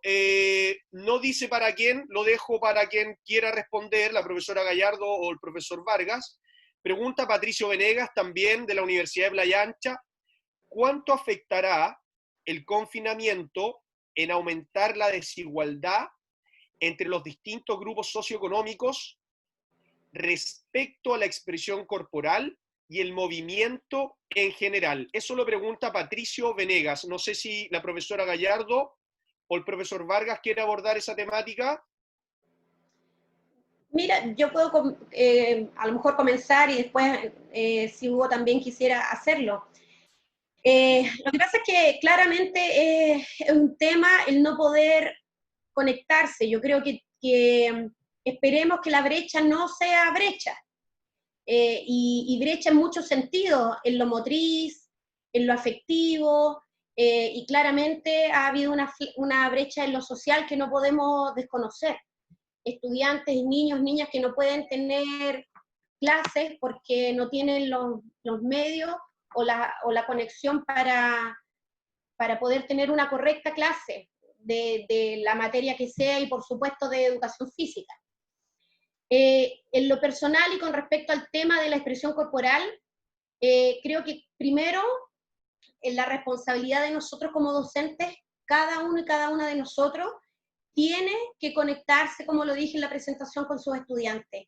Speaker 1: no dice para quién, lo dejo para quien quiera responder, la profesora Gallardo o el profesor Vargas. Pregunta Patricio Venegas, también de la Universidad de Playa Ancha: ¿cuánto afectará el confinamiento en aumentar la desigualdad entre los distintos grupos socioeconómicos respecto a la expresión corporal y el movimiento en general? Eso lo pregunta Patricio Venegas. No sé si la profesora Gallardo o el profesor Vargas quiere abordar esa temática.
Speaker 2: Mira, yo puedo a lo mejor comenzar y después, si Hugo también quisiera hacerlo. Lo que pasa es que claramente es un tema el no poder conectarse. Yo creo que esperemos que la brecha no sea brecha. Y brecha en muchos sentidos, en lo motriz, en lo afectivo, y claramente ha habido una brecha en lo social que no podemos desconocer. Estudiantes, niños, niñas que no pueden tener clases porque no tienen los medios o la conexión para poder tener una correcta clase de la materia que sea y por supuesto de educación física. En lo personal y con respecto al tema de la expresión corporal, creo que primero, en la responsabilidad de nosotros como docentes, cada uno y cada una de nosotros tiene que conectarse, como lo dije en la presentación, con sus estudiantes,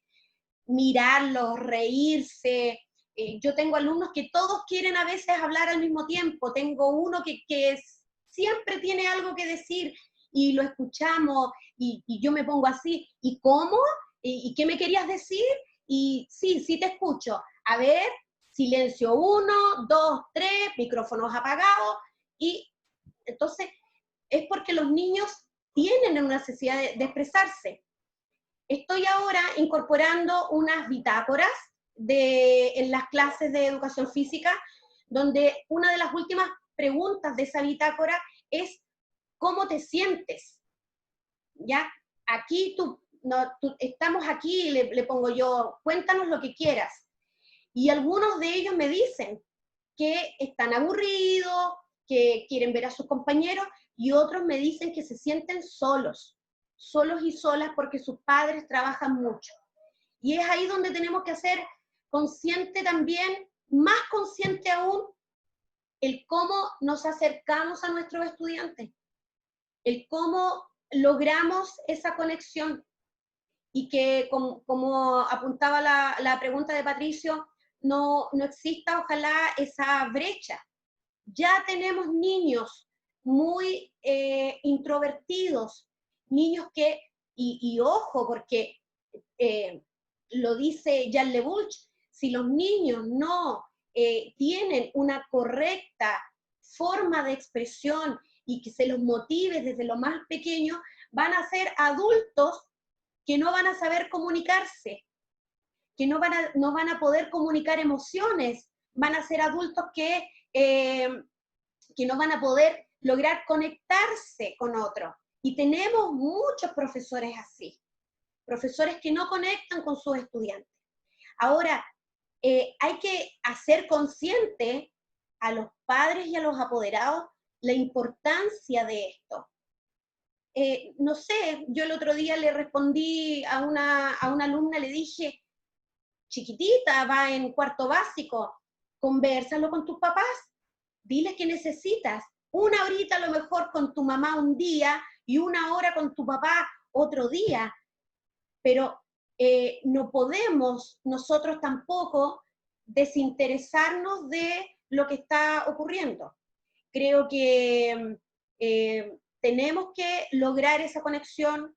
Speaker 2: mirarlos, reírse. Yo tengo alumnos que todos quieren a veces hablar al mismo tiempo, tengo uno que siempre tiene algo que decir y lo escuchamos y yo me pongo así, ¿y cómo? ¿Y qué me querías decir? Y sí te escucho. A ver, silencio 1, 2, 3, micrófonos apagados, y entonces es porque los niños tienen una necesidad de expresarse. Estoy ahora incorporando unas bitácoras en las clases de educación física, donde una de las últimas preguntas de esa bitácora es ¿cómo te sientes? ¿Ya? Aquí estamos aquí, le pongo yo, cuéntanos lo que quieras. Y algunos de ellos me dicen que están aburridos, que quieren ver a sus compañeros, y otros me dicen que se sienten solos y solas porque sus padres trabajan mucho. Y es ahí donde tenemos que hacer consciente también, más consciente aún, el cómo nos acercamos a nuestros estudiantes, el cómo logramos esa conexión, y que como apuntaba la pregunta de Patricio, no exista ojalá esa brecha. Ya tenemos niños muy introvertidos, niños que, y ojo, porque lo dice Jan Lebouch, si los niños no tienen una correcta forma de expresión y que se los motive desde lo más pequeño, van a ser adultos que no van a saber comunicarse, que no van a poder comunicar emociones, van a ser adultos que no van a poder lograr conectarse con otros. Y tenemos muchos profesores así, profesores que no conectan con sus estudiantes. Ahora, hay que hacer consciente a los padres y a los apoderados la importancia de esto. No sé, yo el otro día le respondí a una alumna, le dije, chiquitita, va en cuarto básico, convérsalo con tus papás, diles que necesitas, una horita a lo mejor con tu mamá un día y una hora con tu papá otro día, pero no podemos nosotros tampoco desinteresarnos de lo que está ocurriendo. Creo que tenemos que lograr esa conexión,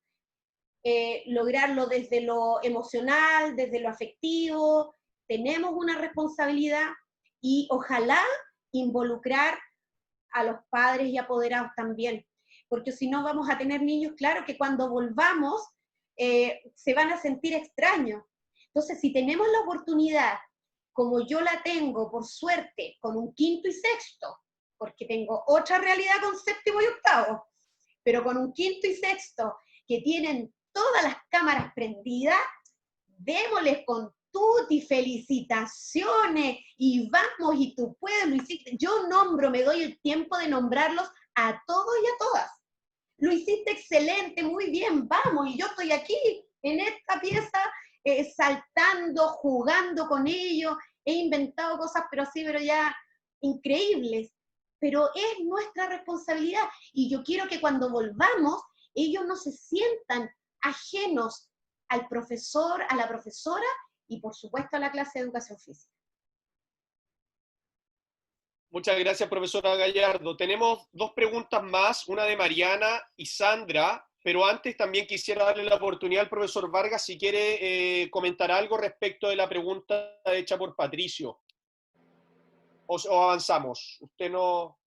Speaker 2: lograrlo desde lo emocional, desde lo afectivo, tenemos una responsabilidad y ojalá involucrar a los padres y apoderados también, porque si no vamos a tener niños, claro, que cuando volvamos se van a sentir extraños. Entonces, si tenemos la oportunidad, como yo la tengo, por suerte, con un quinto y sexto, porque tengo otra realidad con séptimo y octavo, pero con un quinto y sexto que tienen todas las cámaras prendidas, démosles con tutti, felicitaciones, y vamos, y tú puedes, lo hiciste. Yo nombro, me doy el tiempo de nombrarlos a todos y a todas. Lo hiciste excelente, muy bien, vamos, y yo estoy aquí, en esta pieza, saltando, jugando con ellos, he inventado cosas, pero así, pero ya increíbles, pero es nuestra responsabilidad, y yo quiero que cuando volvamos, ellos no se sientan ajenos al profesor, a la profesora, y por supuesto a la clase de educación física.
Speaker 1: Muchas gracias, profesora Gallardo. Tenemos dos preguntas más, una de Mariana y Sandra, pero antes también quisiera darle la oportunidad al profesor Vargas si quiere comentar algo respecto de la pregunta hecha por Patricio. O avanzamos. Usted no...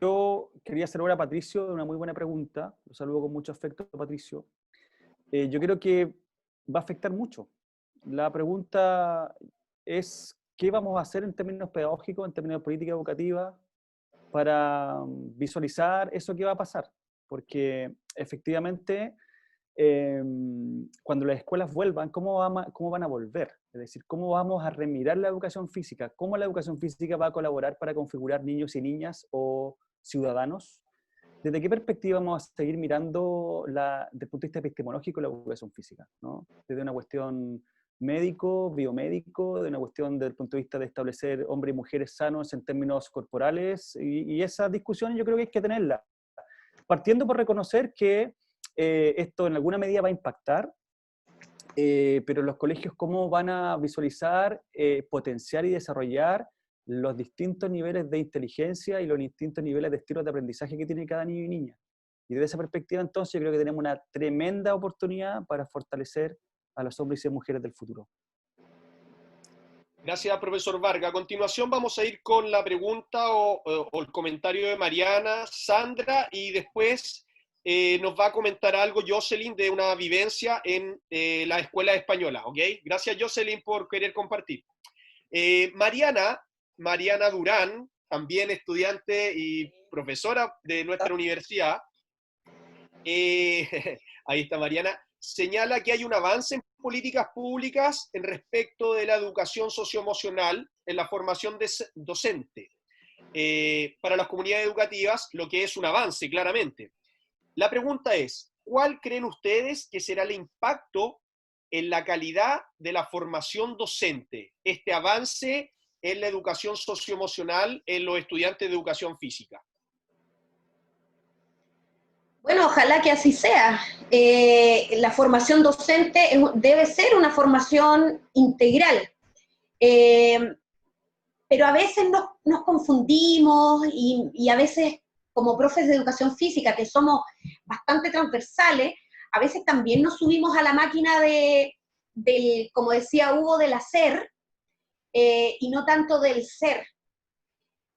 Speaker 3: Yo quería saludar a Patricio de una muy buena pregunta. Lo saludo con mucho afecto, Patricio. Yo creo que va a afectar mucho. La pregunta es, ¿qué vamos a hacer en términos pedagógicos, en términos de política educativa, para visualizar eso que va a pasar? Porque efectivamente cuando las escuelas vuelvan, ¿cómo van a volver? Es decir, ¿cómo vamos a remirar la educación física? ¿Cómo la educación física va a colaborar para configurar niños y niñas o ciudadanos? ¿Desde qué perspectiva vamos a seguir mirando desde el punto de vista epistemológico la educación física, ¿no? Desde una cuestión médico, biomédico, de una cuestión desde el punto de vista de establecer hombres y mujeres sanos en términos corporales, y esas discusiones yo creo que hay que tenerlas, partiendo por reconocer que esto en alguna medida va a impactar, pero los colegios cómo van a visualizar, potenciar y desarrollar los distintos niveles de inteligencia y los distintos niveles de estilos de aprendizaje que tiene cada niño y niña. Y desde esa perspectiva, entonces, yo creo que tenemos una tremenda oportunidad para fortalecer a los hombres y mujeres del futuro.
Speaker 1: Gracias, profesor Vargas. A continuación vamos a ir con la pregunta o el comentario de Mariana, Sandra, y después nos va a comentar algo Jocelyn de una vivencia en la escuela española, ¿ok? Gracias, Jocelyn, por querer compartir. Mariana Durán, también estudiante y profesora de nuestra universidad, ahí está Mariana, señala que hay un avance en políticas públicas en respecto de la educación socioemocional en la formación docente para las comunidades educativas, lo que es un avance, claramente. La pregunta es, ¿cuál creen ustedes que será el impacto en la calidad de la formación docente, este avance en la educación socioemocional en los estudiantes de educación física?
Speaker 2: Bueno, ojalá que así sea. La formación docente debe ser una formación integral, pero a veces nos confundimos y a veces, como profes de educación física, que somos bastante transversales, a veces también nos subimos a la máquina del, como decía Hugo, del hacer, y no tanto del ser.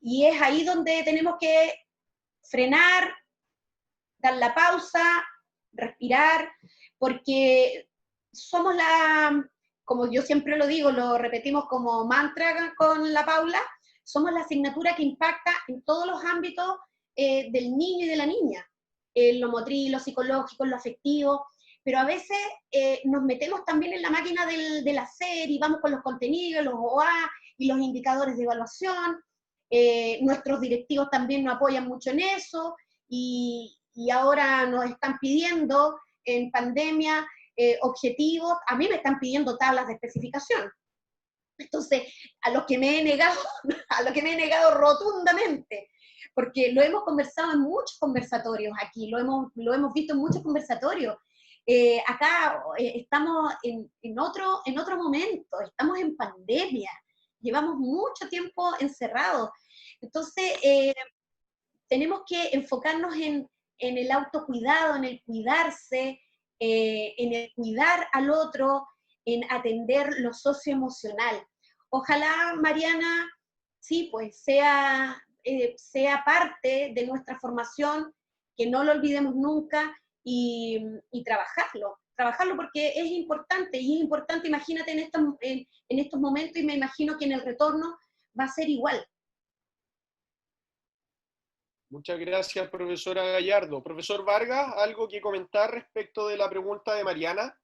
Speaker 2: Y es ahí donde tenemos que frenar, dar la pausa, respirar, porque somos como yo siempre lo digo, lo repetimos como mantra con la Paula, somos la asignatura que impacta en todos los ámbitos del niño y de la niña, en lo motriz, lo psicológico, en lo afectivo, pero a veces nos metemos también en la máquina del hacer y vamos con los contenidos, los OA y los indicadores de evaluación. Nuestros directivos también nos apoyan mucho en eso, y ahora nos están pidiendo en pandemia objetivos, a mí me están pidiendo tablas de especificación. Entonces, a lo que me he negado rotundamente, porque lo hemos conversado en muchos conversatorios aquí, lo hemos visto en muchos conversatorios. Acá estamos en otro momento, estamos en pandemia, llevamos mucho tiempo encerrados. Entonces, tenemos que enfocarnos en el autocuidado, en el cuidarse, en el cuidar al otro, en atender lo socioemocional. Ojalá, Mariana, sí, pues sea parte de nuestra formación, que no lo olvidemos nunca y trabajarlo porque es importante, y es importante, imagínate en estos momentos, y me imagino que en el retorno va a ser igual.
Speaker 1: Muchas gracias, profesora Gallardo. Profesor Vargas, ¿algo que comentar respecto de la pregunta de Mariana?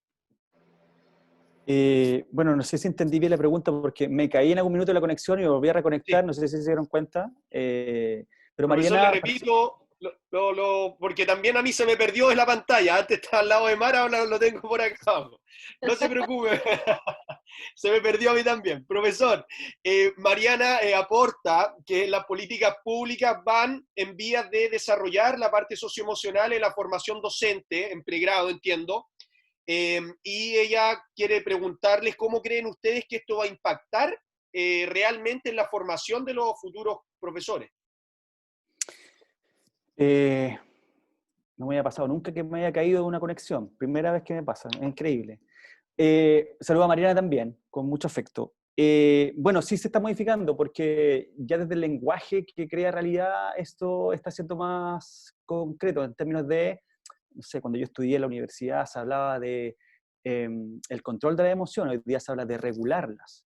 Speaker 3: Bueno, no sé si entendí bien la pregunta porque me caí en algún minuto de la conexión y me volví a reconectar,
Speaker 1: Sí.
Speaker 3: no sé si se dieron cuenta. Pero
Speaker 1: Profesor,
Speaker 3: Mariana...
Speaker 1: le repito, porque también a mí se me perdió en la pantalla. Antes estaba al lado de Mara, ahora lo tengo por acá. No se preocupe, se me perdió a mí también. Profesor, Mariana aporta que las políticas públicas van en vías de desarrollar la parte socioemocional en la formación docente, en pregrado, entiendo. Y ella quiere preguntarles cómo creen ustedes que esto va a impactar realmente en la formación de los futuros profesores.
Speaker 3: No me había pasado nunca que me haya caído de una conexión. Primera vez que me pasa, es increíble. Saludo a Mariana también, con mucho afecto. Bueno, sí se está modificando, porque ya desde el lenguaje que crea realidad, esto está siendo más concreto, en términos de, no sé, cuando yo estudié en la universidad se hablaba de el control de las emociones, hoy día se habla de regularlas.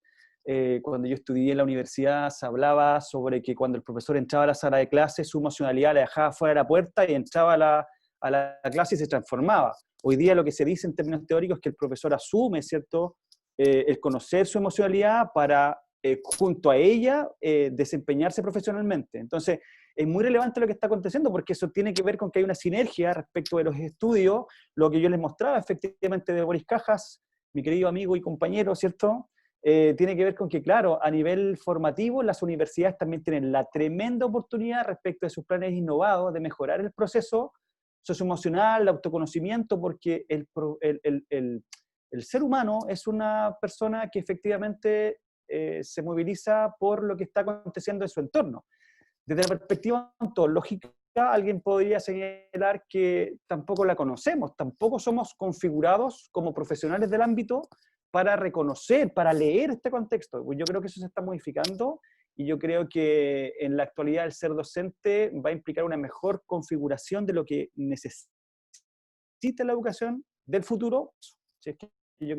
Speaker 3: Cuando yo estudié en la universidad se hablaba sobre que cuando el profesor entraba a la sala de clase, su emocionalidad la dejaba fuera de la puerta y entraba a la clase y se transformaba. Hoy día lo que se dice en términos teóricos es que el profesor asume, ¿cierto?, el conocer su emocionalidad para, junto a ella, desempeñarse profesionalmente. Entonces, es muy relevante lo que está aconteciendo, porque eso tiene que ver con que hay una sinergia respecto de los estudios, lo que yo les mostraba efectivamente de Boris Cajas, mi querido amigo y compañero, ¿cierto? Tiene que ver con que, claro, a nivel formativo, las universidades también tienen la tremenda oportunidad respecto de sus planes innovados de mejorar el proceso socioemocional, el autoconocimiento, porque el ser humano es una persona que efectivamente se moviliza por lo que está aconteciendo en su entorno. Desde la perspectiva ontológica, alguien podría señalar que tampoco la conocemos, tampoco somos configurados como profesionales del ámbito para reconocer, para leer este contexto. Yo creo que eso se está modificando y yo creo que en la actualidad el ser docente va a implicar una mejor configuración de lo que necesita la educación del futuro. Si es que yo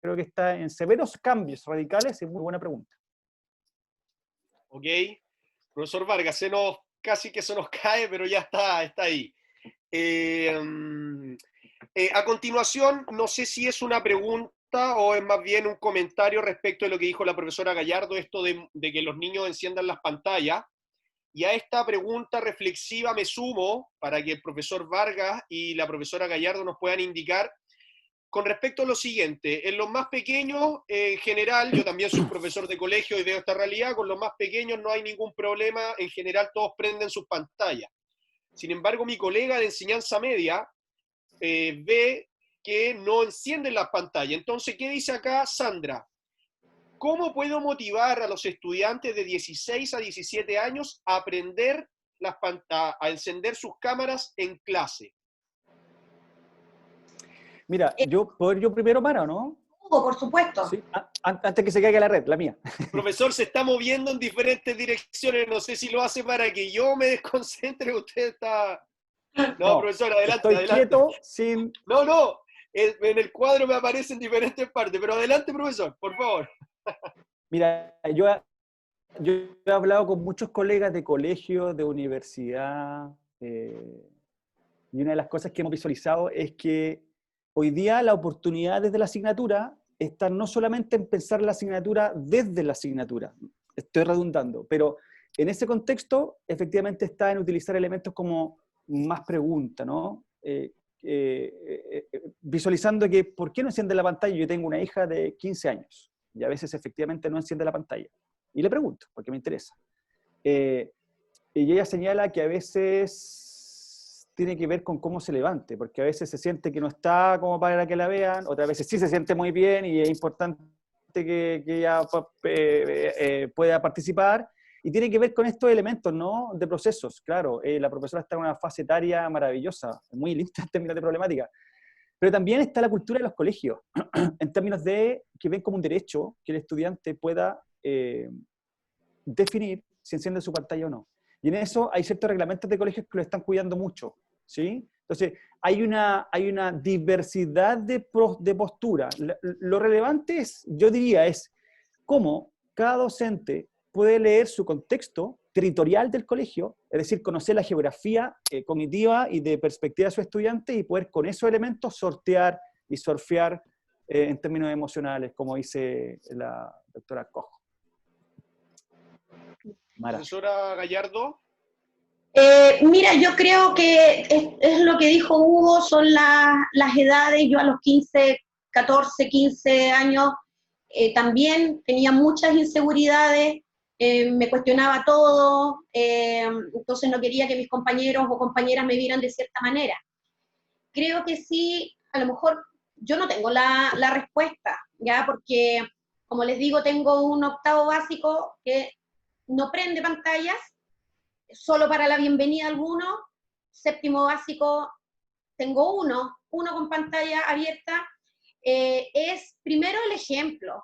Speaker 3: creo que está en severos cambios radicales, es muy buena pregunta.
Speaker 1: Ok, profesor Vargas, casi que se nos cae, pero ya está ahí. A continuación, no sé si es una pregunta o es más bien un comentario respecto de lo que dijo la profesora Gallardo, esto de que los niños enciendan las pantallas. Y a esta pregunta reflexiva me sumo para que el profesor Vargas y la profesora Gallardo nos puedan indicar con respecto a lo siguiente. En los más pequeños, en general, yo también soy profesor de colegio y veo esta realidad, con los más pequeños no hay ningún problema, en general todos prenden sus pantallas. Sin embargo, mi colega de enseñanza media ve que no encienden las pantallas. Entonces, ¿qué dice acá Sandra? ¿Cómo puedo motivar a los estudiantes de 16 a 17 años a aprender a encender sus cámaras en clase?
Speaker 3: Mira, ¿puedo ir yo primero, Mara, o no?
Speaker 2: Hugo, por supuesto.
Speaker 3: Sí, antes que se caiga la red, la mía.
Speaker 1: El profesor se está moviendo en diferentes direcciones, no sé si lo hace para que yo me desconcentre, usted está... No, profesor, adelante,
Speaker 3: estoy
Speaker 1: adelante.
Speaker 3: quieto, sin...
Speaker 1: No, en el cuadro me aparecen diferentes partes, pero adelante, profesor, por favor.
Speaker 3: Mira, yo he hablado con muchos colegas de colegio, de universidad, y una de las cosas que hemos visualizado es que hoy día la oportunidad desde la asignatura está no solamente en pensar la asignatura desde la asignatura, estoy redundando, pero en ese contexto efectivamente está en utilizar elementos como más pregunta, ¿no? Visualizando que ¿por qué no enciende la pantalla? Yo tengo una hija de 15 años y a veces efectivamente no enciende la pantalla. Y le pregunto, porque me interesa. Y ella señala que a veces tiene que ver con cómo se levante, porque a veces se siente que no está como para que la vean, otras veces sí se siente muy bien y es importante que ella pueda participar, y tiene que ver con estos elementos, ¿no? De procesos, claro. La profesora está en una fase etaria maravillosa, muy linda en términos de problemática, pero también está la cultura de los colegios, en términos de que ven como un derecho que el estudiante pueda definir si enciende su pantalla o no. Y en eso hay ciertos reglamentos de colegios que lo están cuidando mucho, ¿sí? Entonces, hay una diversidad de postura. Lo relevante es, yo diría, es cómo cada docente puede leer su contexto territorial del colegio, es decir, conocer la geografía cognitiva y de perspectiva de su estudiante y poder con esos elementos sortear y surfear en términos emocionales, como dice la doctora Koch. Mara.
Speaker 1: Profesora Gallardo.
Speaker 2: Mira, yo creo que es lo que dijo Hugo, son las edades. Yo a los 15, 14, 15 años también tenía muchas inseguridades, me cuestionaba todo, entonces no quería que mis compañeros o compañeras me vieran de cierta manera. Creo que sí, a lo mejor yo no tengo la respuesta, ¿ya? Porque, como les digo, tengo un octavo básico que no prende pantallas, solo para la bienvenida alguno. Séptimo básico tengo uno con pantalla abierta. Es primero el ejemplo.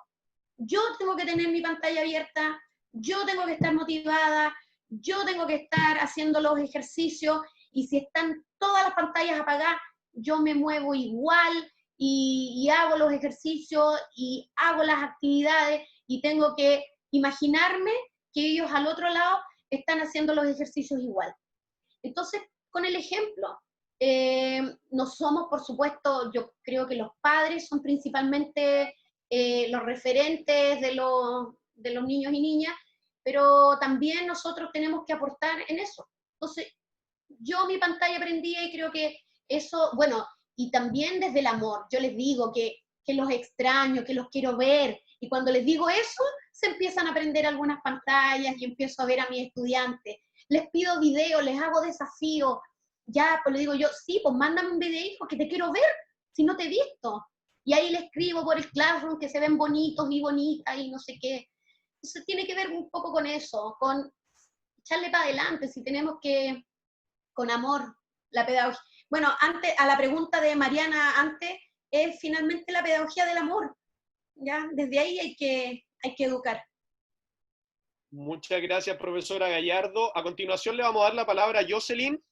Speaker 2: Yo tengo que tener mi pantalla abierta, yo tengo que estar motivada, yo tengo que estar haciendo los ejercicios, y si están todas las pantallas apagadas, yo me muevo igual y hago los ejercicios y hago las actividades, y tengo que imaginarme que ellos al otro lado están haciendo los ejercicios igual. Entonces, con el ejemplo. No somos, por supuesto, yo creo que los padres son principalmente los referentes de los niños y niñas, pero también nosotros tenemos que aportar en eso. Entonces, yo mi pantalla prendía y creo que eso, bueno, y también desde el amor, yo les digo que los extraño, que los quiero ver, y cuando les digo eso, se empiezan a prender algunas pantallas y empiezo a ver a mis estudiantes. Les pido videos, les hago desafíos, ya, pues le digo yo, sí, pues mándame un video porque te quiero ver, si no te he visto. Y ahí le escribo por el Classroom que se ven bonitos y bonitas y no sé qué. Entonces tiene que ver un poco con eso, con echarle para adelante, si tenemos que, con amor, la pedagogía. Bueno, antes, a la pregunta de Mariana antes, es finalmente la pedagogía del amor, ¿ya? Desde ahí hay que educar.
Speaker 1: Muchas gracias, profesora Gallardo. A continuación le vamos a dar la palabra a Jocelyn,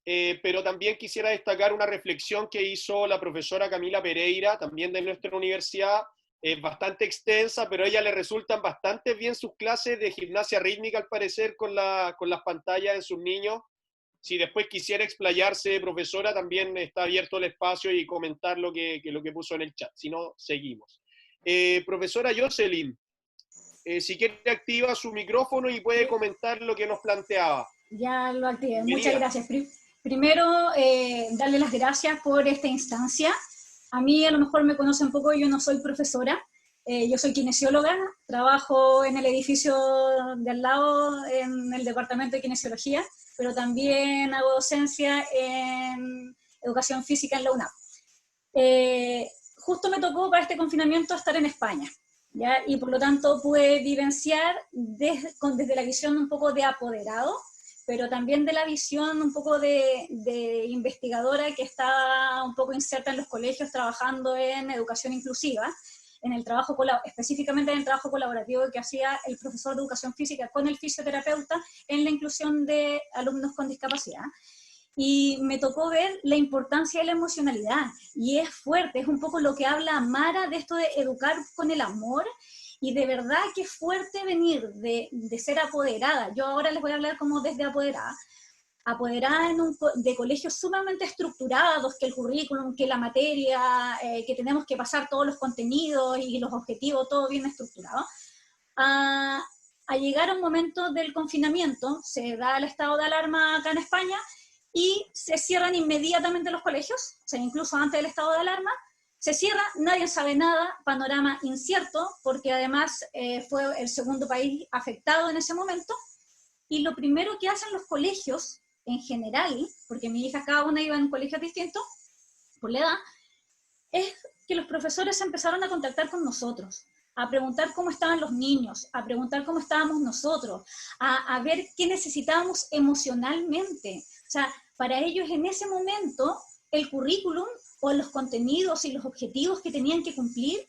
Speaker 1: pero también quisiera destacar una reflexión que hizo la profesora Camila Pereira, también de nuestra universidad, bastante extensa, pero a ella le resultan bastante bien sus clases de gimnasia rítmica, al parecer, con las pantallas en sus niños. Si después quisiera explayarse, profesora, también está abierto el espacio y comentar lo que puso en el chat. Si no, seguimos. Profesora Jocelyn, si quiere activa su micrófono y puede comentar lo que nos planteaba.
Speaker 4: Ya lo activé.
Speaker 1: Bienvenida.
Speaker 4: Muchas gracias. Primero, darle las gracias por esta instancia. A mí a lo mejor me conoce un poco, yo no soy profesora, yo soy kinesióloga, trabajo en el edificio de al lado en el departamento de kinesiología, pero también hago docencia en educación física en la UNAP. Justo me tocó para este confinamiento estar en España, ¿ya? Y por lo tanto pude vivenciar desde la visión un poco de apoderado, pero también de la visión un poco de investigadora que está un poco inserta en los colegios trabajando en educación inclusiva, en el trabajo, específicamente en el trabajo colaborativo que hacía el profesor de educación física con el fisioterapeuta en la inclusión de alumnos con discapacidad. Y me tocó ver la importancia de la emocionalidad, y es fuerte, es un poco lo que habla Mara de esto de educar con el amor, y de verdad que es fuerte venir de ser apoderada. Yo ahora les voy a hablar como desde apoderada de colegios sumamente estructurados, que el currículum, que la materia, que tenemos que pasar todos los contenidos y los objetivos, todo bien estructurado, a llegar a un momento del confinamiento, se da el estado de alarma acá en España, y se cierran inmediatamente los colegios, o sea, incluso antes del estado de alarma, se cierra, nadie sabe nada, panorama incierto, porque además fue el segundo país afectado en ese momento, y lo primero que hacen los colegios, en general, porque mi hija cada una iba en colegios distintos, por la edad, es que los profesores empezaron a contactar con nosotros, a preguntar cómo estaban los niños, a preguntar cómo estábamos nosotros, a ver qué necesitábamos emocionalmente. O sea, para ellos en ese momento el currículum o los contenidos y los objetivos que tenían que cumplir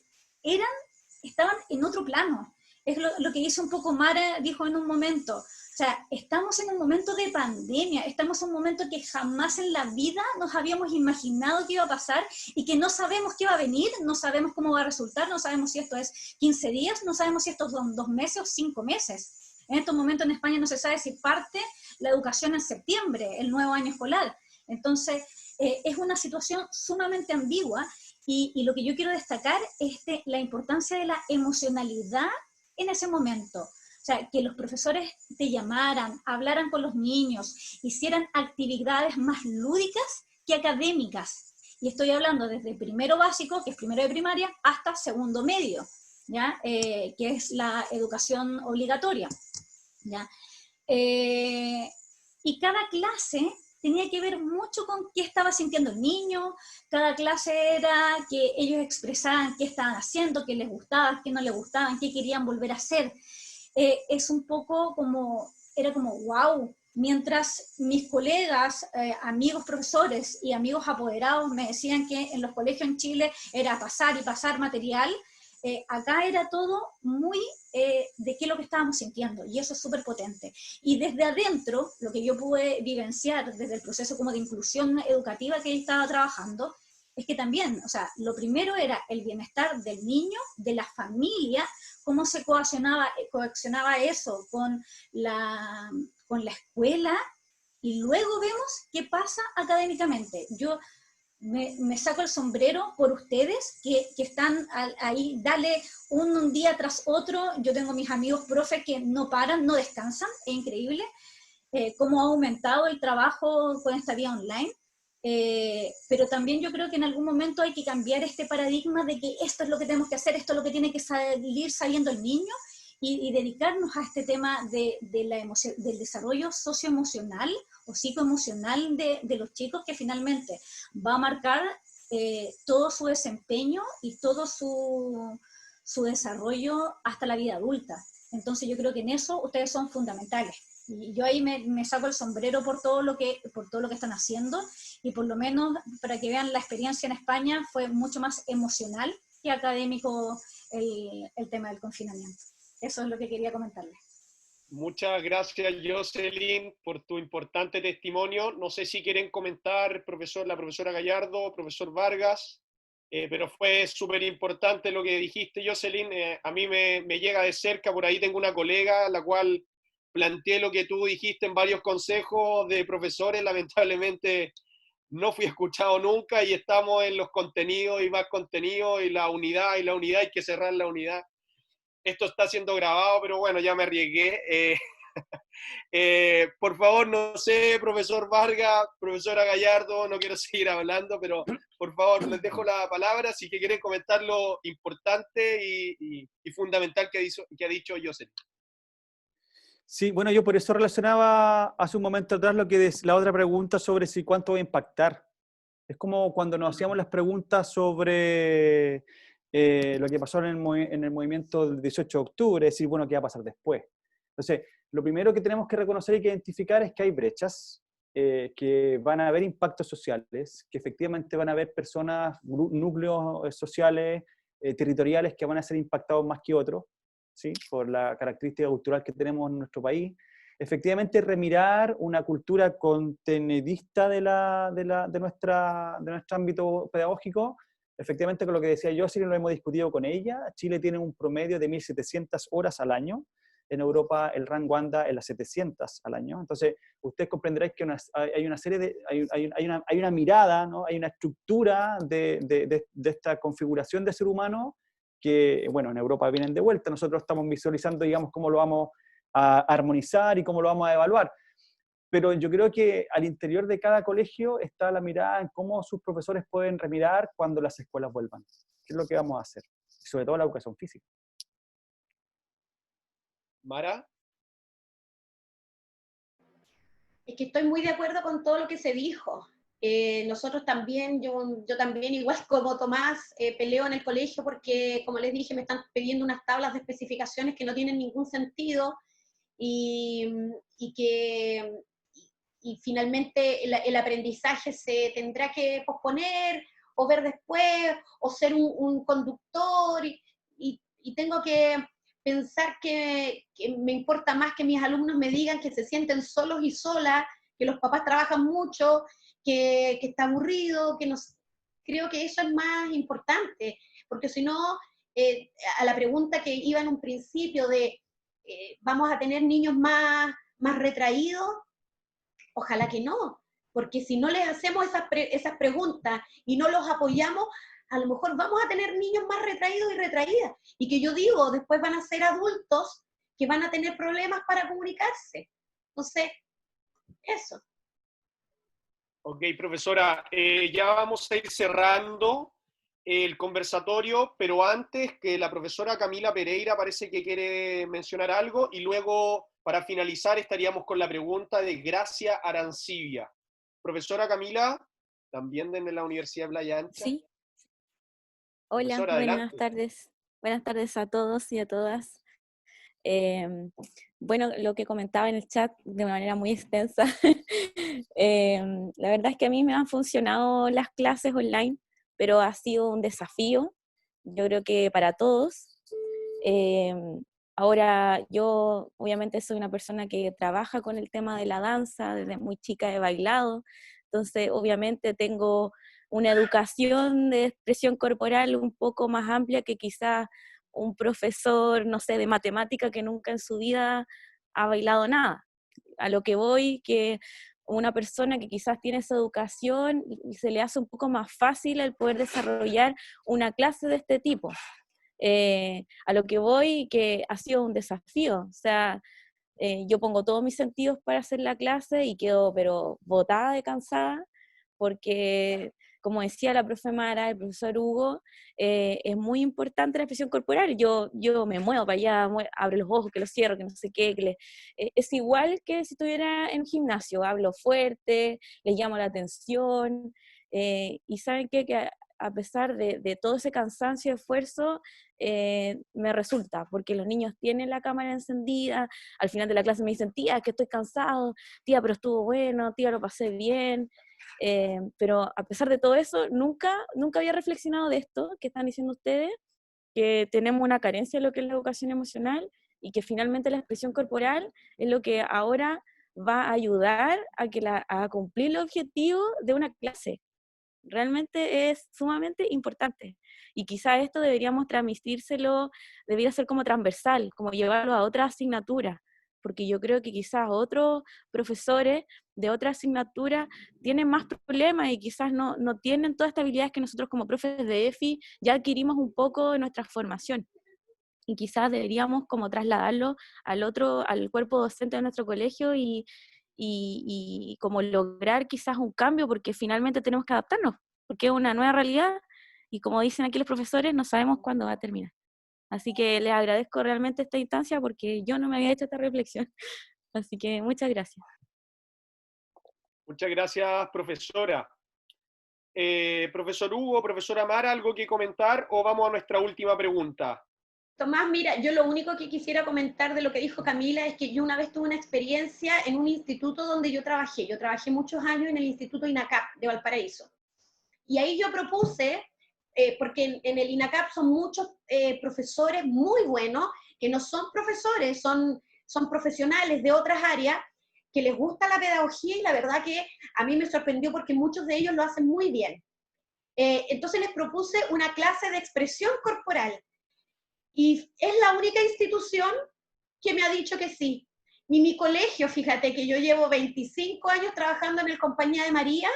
Speaker 4: estaban en otro plano. Es lo que hizo un poco Mara, dijo en un momento. O sea, estamos en un momento de pandemia, estamos en un momento que jamás en la vida nos habíamos imaginado que iba a pasar y que no sabemos qué va a venir, no sabemos cómo va a resultar, no sabemos si esto es 15 días, no sabemos si estos son 2 meses o 5 meses. En estos momentos en España no se sabe si parte la educación en septiembre, el nuevo año escolar. Entonces, es una situación sumamente ambigua, y lo que yo quiero destacar es la importancia de la emocionalidad en ese momento. O sea, que los profesores te llamaran, hablaran con los niños, hicieran actividades más lúdicas que académicas. Y estoy hablando desde primero básico, que es primero de primaria, hasta segundo medio, ¿ya? Que es la educación obligatoria, ¿ya? Y cada clase tenía que ver mucho con qué estaba sintiendo el niño, cada clase era que ellos expresaban qué estaban haciendo, qué les gustaba, qué no les gustaba, qué querían volver a hacer. Es un poco como, era como wow, mientras mis colegas, amigos profesores y amigos apoderados me decían que en los colegios en Chile era pasar y pasar material, acá era todo muy de qué es lo que estábamos sintiendo, y eso es súper potente. Y desde adentro, lo que yo pude vivenciar desde el proceso como de inclusión educativa que estaba trabajando, es que también, o sea, lo primero era el bienestar del niño, de la familia, cómo se coaccionaba eso con la escuela, y luego vemos qué pasa académicamente. Yo me saco el sombrero por ustedes que están ahí, dale un día tras otro. Yo tengo mis amigos profes que no paran, no descansan, es increíble cómo ha aumentado el trabajo con esta vía online. Pero también yo creo que en algún momento hay que cambiar este paradigma de que esto es lo que tenemos que hacer, esto es lo que tiene que salir sabiendo el niño, y dedicarnos a este tema del desarrollo socioemocional o psicoemocional de los chicos, que finalmente va a marcar todo su desempeño y todo su desarrollo hasta la vida adulta. Entonces yo creo que en eso ustedes son fundamentales. Y yo ahí me saco el sombrero por todo lo que están haciendo, y por lo menos para que vean la experiencia en España fue mucho más emocional que académico el tema del confinamiento. Eso es lo que quería comentarles.
Speaker 1: Muchas gracias, Jocelyn, por tu importante testimonio. No sé si quieren comentar, la profesora Gallardo, profesor Vargas, pero fue súper importante lo que dijiste, Jocelyn. A mí me llega de cerca, por ahí tengo una colega, la cual planteé lo que tú dijiste en varios consejos de profesores. Lamentablemente no fui escuchado nunca, y estamos en los contenidos y más contenidos, y la unidad, hay que cerrar la unidad. Esto está siendo grabado, pero bueno, ya me arriesgué. Por favor, no sé, profesor Vargas, profesora Gallardo, no quiero seguir hablando, pero por favor, les dejo la palabra si que quieren comentar lo importante y fundamental que ha dicho Jocelyn.
Speaker 3: Sí, bueno, yo por eso relacionaba hace un momento atrás lo que la otra pregunta sobre si cuánto va a impactar. Es como cuando nos hacíamos las preguntas sobre lo que pasó en el movimiento del 18 de octubre, decir, bueno, ¿qué va a pasar después? Entonces, lo primero que tenemos que reconocer y que identificar es que hay brechas, que van a haber impactos sociales, que efectivamente van a haber personas, núcleos sociales, territoriales que van a ser impactados más que otros, ¿sí? Por la característica cultural que tenemos en nuestro país. Efectivamente, remirar una cultura contenidista de nuestro ámbito pedagógico. Efectivamente, con lo que decía yo, sí lo hemos discutido con ella. Chile tiene un promedio de 1.700 horas al año. En Europa el rango anda en las 700 al año. Entonces, ustedes comprenderéis que hay una serie de, hay una mirada, ¿no? Hay una estructura de esta configuración de ser humano que, bueno, en Europa vienen de vuelta. Nosotros estamos visualizando, digamos, cómo lo vamos a armonizar y cómo lo vamos a evaluar. Pero yo creo que al interior de cada colegio está la mirada en cómo sus profesores pueden remirar cuando las escuelas vuelvan. ¿Qué es lo que vamos a hacer? Y sobre todo la educación física.
Speaker 1: Mara.
Speaker 2: Es que estoy muy de acuerdo con todo lo que se dijo. Nosotros también, yo también, igual como Tomás, peleo en el colegio porque, como les dije, me están pidiendo unas tablas de especificaciones que no tienen ningún sentido, y finalmente el aprendizaje se tendrá que posponer o ver después, o ser un conductor, y tengo que pensar que me importa más que mis alumnos me digan que se sienten solos y solas, que los papás trabajan mucho, que está aburrido, creo que eso es más importante, porque si no, a la pregunta que iba en un principio de ¿vamos a tener niños más retraídos? Ojalá que no, porque si no les hacemos esas preguntas y no los apoyamos, a lo mejor vamos a tener niños más retraídos y retraídas, y que yo digo, después van a ser adultos que van a tener problemas para comunicarse. Entonces, eso.
Speaker 1: Ok, profesora, ya vamos a ir cerrando el conversatorio, pero antes que la profesora Camila Pereira parece que quiere mencionar algo, y luego, para finalizar, estaríamos con la pregunta de Gracia Arancibia. Profesora Camila, también de la Universidad de Playa Ancha.
Speaker 5: Sí. Hola,
Speaker 1: profesora,
Speaker 5: buenas
Speaker 1: adelante.
Speaker 5: tardes. Buenas tardes a todos y a todas. Bueno, lo que comentaba en el chat de una manera muy extensa, la verdad es que a mí me han funcionado las clases online, pero ha sido un desafío, yo creo que para todos. Ahora yo obviamente soy una persona que trabaja con el tema de la danza, desde muy chica he bailado, entonces obviamente tengo una educación de expresión corporal un poco más amplia que quizás un profesor, no sé, de matemática que nunca en su vida ha bailado nada. A lo que voy, que una persona que quizás tiene esa educación se le hace un poco más fácil el poder desarrollar una clase de este tipo. A lo que voy, que ha sido un desafío, o sea, yo pongo todos mis sentidos para hacer la clase y quedo pero botada de cansada, porque como decía la profe Mara, el profesor Hugo, es muy importante la expresión corporal. Yo me muevo para allá, abro los ojos, que los cierro, que no sé qué, es igual que si estuviera en gimnasio, hablo fuerte, les llamo la atención, y ¿saben qué? Que a pesar de todo ese cansancio y esfuerzo, me resulta, porque los niños tienen la cámara encendida, al final de la clase me dicen, tía, que estoy cansado, tía, pero estuvo bueno, tía, lo pasé bien, pero a pesar de todo eso, nunca había reflexionado de esto que están diciendo ustedes, que tenemos una carencia en lo que es la educación emocional, y que finalmente la expresión corporal es lo que ahora va a ayudar a cumplir el objetivo de una clase. Realmente es sumamente importante. Y quizá esto deberíamos transmitírselo, debería ser como transversal, como llevarlo a otra asignatura, porque yo creo que quizás otros profesores de otra asignatura tienen más problemas y quizás no tienen todas estas habilidades que nosotros como profes de EFI ya adquirimos un poco en nuestra formación. Y quizás deberíamos como trasladarlo al cuerpo docente de nuestro colegio y como lograr quizás un cambio, porque finalmente tenemos que adaptarnos, porque es una nueva realidad y como dicen aquí los profesores, no sabemos cuándo va a terminar. Así que les agradezco realmente esta instancia porque yo no me había hecho esta reflexión. Así que muchas gracias.
Speaker 1: Muchas gracias, profesora. Profesor Hugo, profesora Mara, ¿algo que comentar o vamos a nuestra última pregunta?
Speaker 2: Tomás, mira, yo lo único que quisiera comentar de lo que dijo Camila es que yo una vez tuve una experiencia en un instituto donde yo trabajé muchos años en el Instituto INACAP de Valparaíso. Y ahí yo propuse, porque en el INACAP son muchos profesores muy buenos, que no son profesores, son profesionales de otras áreas, que les gusta la pedagogía y la verdad que a mí me sorprendió porque muchos de ellos lo hacen muy bien. Entonces les propuse una clase de expresión corporal. Y es la única institución que me ha dicho que sí. Ni mi colegio, fíjate que yo llevo 25 años trabajando en el Compañía de María,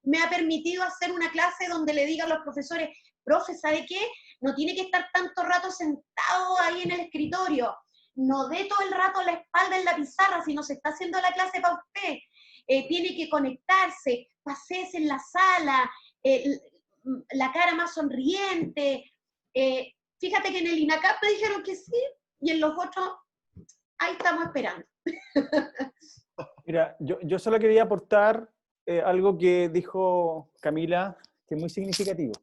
Speaker 2: me ha permitido hacer una clase donde le diga a los profesores, profe, ¿sabe qué? No tiene que estar tanto rato sentado ahí en el escritorio, no dé todo el rato la espalda en la pizarra si no se está haciendo la clase para usted, tiene que conectarse, paséese en la sala, la cara más sonriente, fíjate que en el INACAP me dijeron que sí, y en los otros, ahí estamos esperando.
Speaker 3: Mira, yo solo quería aportar algo que dijo Camila, que es muy significativo.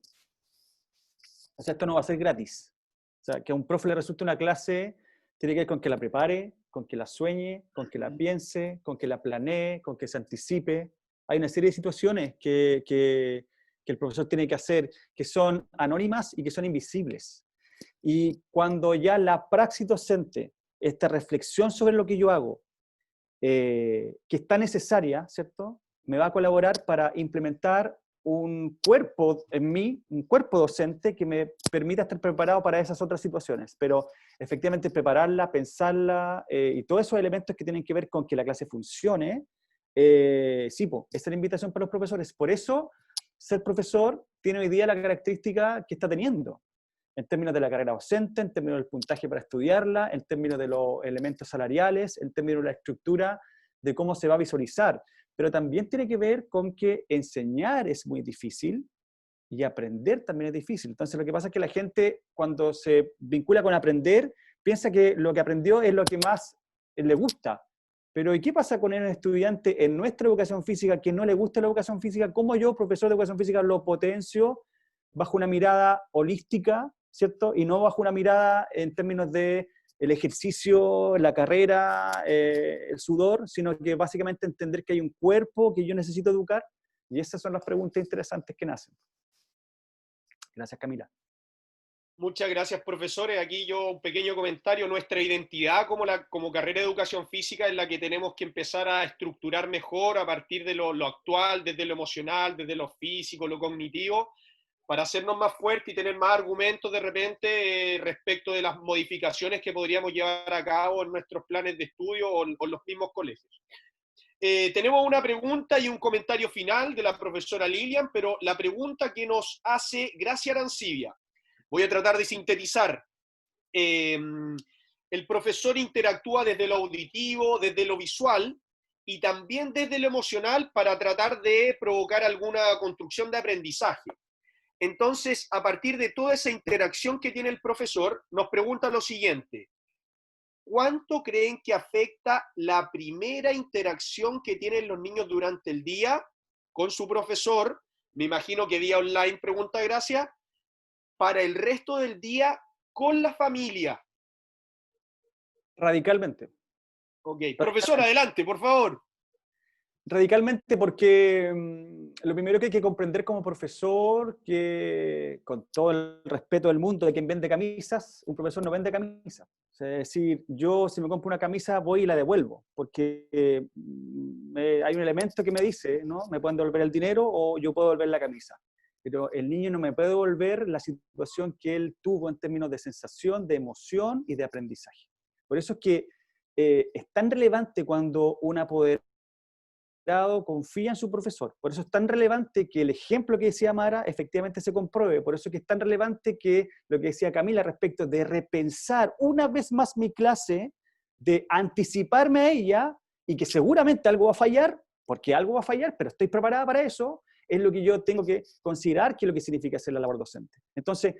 Speaker 3: O sea, esto no va a ser gratis. O sea, que a un profe le resulte una clase, tiene que ver con que la prepare, con que la sueñe, con que la piense, con que la planee, con que se anticipe. Hay una serie de situaciones que el profesor tiene que hacer que son anónimas y que son invisibles. Y cuando ya la praxis docente, esta reflexión sobre lo que yo hago, que está necesaria, ¿cierto? Me va a colaborar para implementar un cuerpo en mí, un cuerpo docente que me permita estar preparado para esas otras situaciones. Pero efectivamente prepararla, pensarla y todos esos elementos que tienen que ver con que la clase funcione, sí, esa es la invitación para los profesores. Por eso, ser profesor tiene hoy día la característica que está teniendo, en términos de la carrera docente, en términos del puntaje para estudiarla, en términos de los elementos salariales, en términos de la estructura, de cómo se va a visualizar. Pero también tiene que ver con que enseñar es muy difícil y aprender también es difícil. Entonces lo que pasa es que la gente cuando se vincula con aprender, piensa que lo que aprendió es lo que más le gusta. Pero ¿y qué pasa con el estudiante en nuestra educación física que no le gusta la educación física? ¿Cómo yo, profesor de educación física, lo potencio bajo una mirada holística, ¿cierto? Y no bajo una mirada en términos de el ejercicio, la carrera, el sudor, sino que básicamente entender que hay un cuerpo que yo necesito educar, y esas son las preguntas interesantes que nacen. Gracias, Camila.
Speaker 1: Muchas gracias, profesores. Aquí yo un pequeño comentario. Nuestra identidad como carrera de educación física es la que tenemos que empezar a estructurar mejor a partir de lo actual, desde lo emocional, desde lo físico, lo cognitivo, para hacernos más fuertes y tener más argumentos de repente respecto de las modificaciones que podríamos llevar a cabo en nuestros planes de estudio o en los mismos colegios. Tenemos una pregunta y un comentario final de la profesora Lilian, pero la pregunta que nos hace Gracia Arancibia, voy a tratar de sintetizar. El profesor interactúa desde lo auditivo, desde lo visual y también desde lo emocional para tratar de provocar alguna construcción de aprendizaje. Entonces, a partir de toda esa interacción que tiene el profesor, nos pregunta lo siguiente: ¿cuánto creen que afecta la primera interacción que tienen los niños durante el día con su profesor? Me imagino que vía online, pregunta Gracia, para el resto del día con la familia.
Speaker 3: Radicalmente.
Speaker 1: Ok, profesor, adelante, por favor.
Speaker 3: Radicalmente, porque lo primero que hay que comprender como profesor, que con todo el respeto del mundo de quien vende camisas, un profesor no vende camisas. O sea, es decir, yo si me compro una camisa voy y la devuelvo, porque hay un elemento que me dice, ¿no? Me pueden devolver el dinero o yo puedo devolver la camisa. Pero el niño no me puede devolver la situación que él tuvo en términos de sensación, de emoción y de aprendizaje. Por eso es que es tan relevante cuando un apoderado confía en su profesor. Por eso es tan relevante que el ejemplo que decía Mara efectivamente se compruebe. Por eso es que es tan relevante que lo que decía Camila respecto de repensar una vez más mi clase, de anticiparme a ella y que seguramente algo va a fallar, porque algo va a fallar, pero estoy preparada para eso, es lo que yo tengo que considerar que es lo que significa hacer la labor docente. Entonces,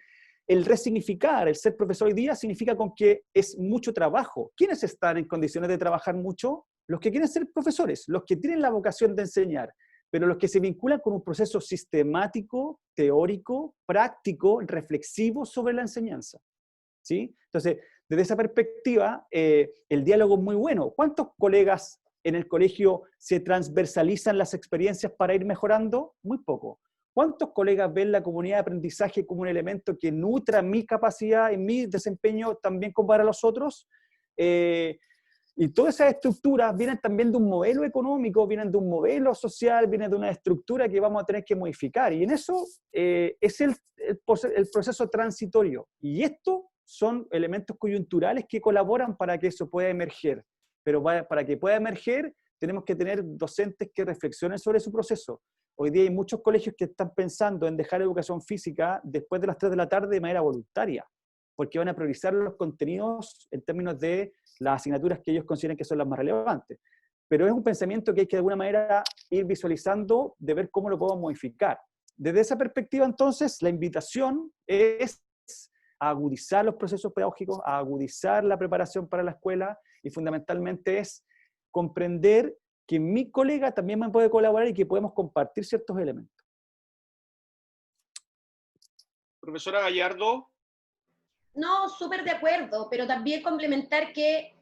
Speaker 3: el resignificar, el ser profesor hoy día, significa con que es mucho trabajo. ¿Quiénes están en condiciones de trabajar mucho? Los que quieren ser profesores, los que tienen la vocación de enseñar, pero los que se vinculan con un proceso sistemático, teórico, práctico, reflexivo sobre la enseñanza. ¿Sí? Entonces, desde esa perspectiva, el diálogo es muy bueno. ¿Cuántos colegas en el colegio se transversalizan las experiencias para ir mejorando? Muy poco. ¿Cuántos colegas ven la comunidad de aprendizaje como un elemento que nutra mi capacidad y mi desempeño también como para los otros? Y todas esas estructuras vienen también de un modelo económico, vienen de un modelo social, vienen de una estructura que vamos a tener que modificar. Y en eso es el proceso transitorio. Y esto son elementos coyunturales que colaboran para que eso pueda emerger. Pero para que pueda emerger, tenemos que tener docentes que reflexionen sobre su proceso. Hoy día hay muchos colegios que están pensando en dejar educación física después de las 3 de la tarde de manera voluntaria, porque van a priorizar los contenidos en términos de las asignaturas que ellos consideren que son las más relevantes. Pero es un pensamiento que hay que de alguna manera ir visualizando, de ver cómo lo podemos modificar. Desde esa perspectiva, entonces, la invitación es a agudizar los procesos pedagógicos, a agudizar la preparación para la escuela, y fundamentalmente es comprender que mi colega también me puede colaborar y que podemos compartir ciertos elementos.
Speaker 1: Profesora Gallardo.
Speaker 2: No, súper de acuerdo, pero también complementar que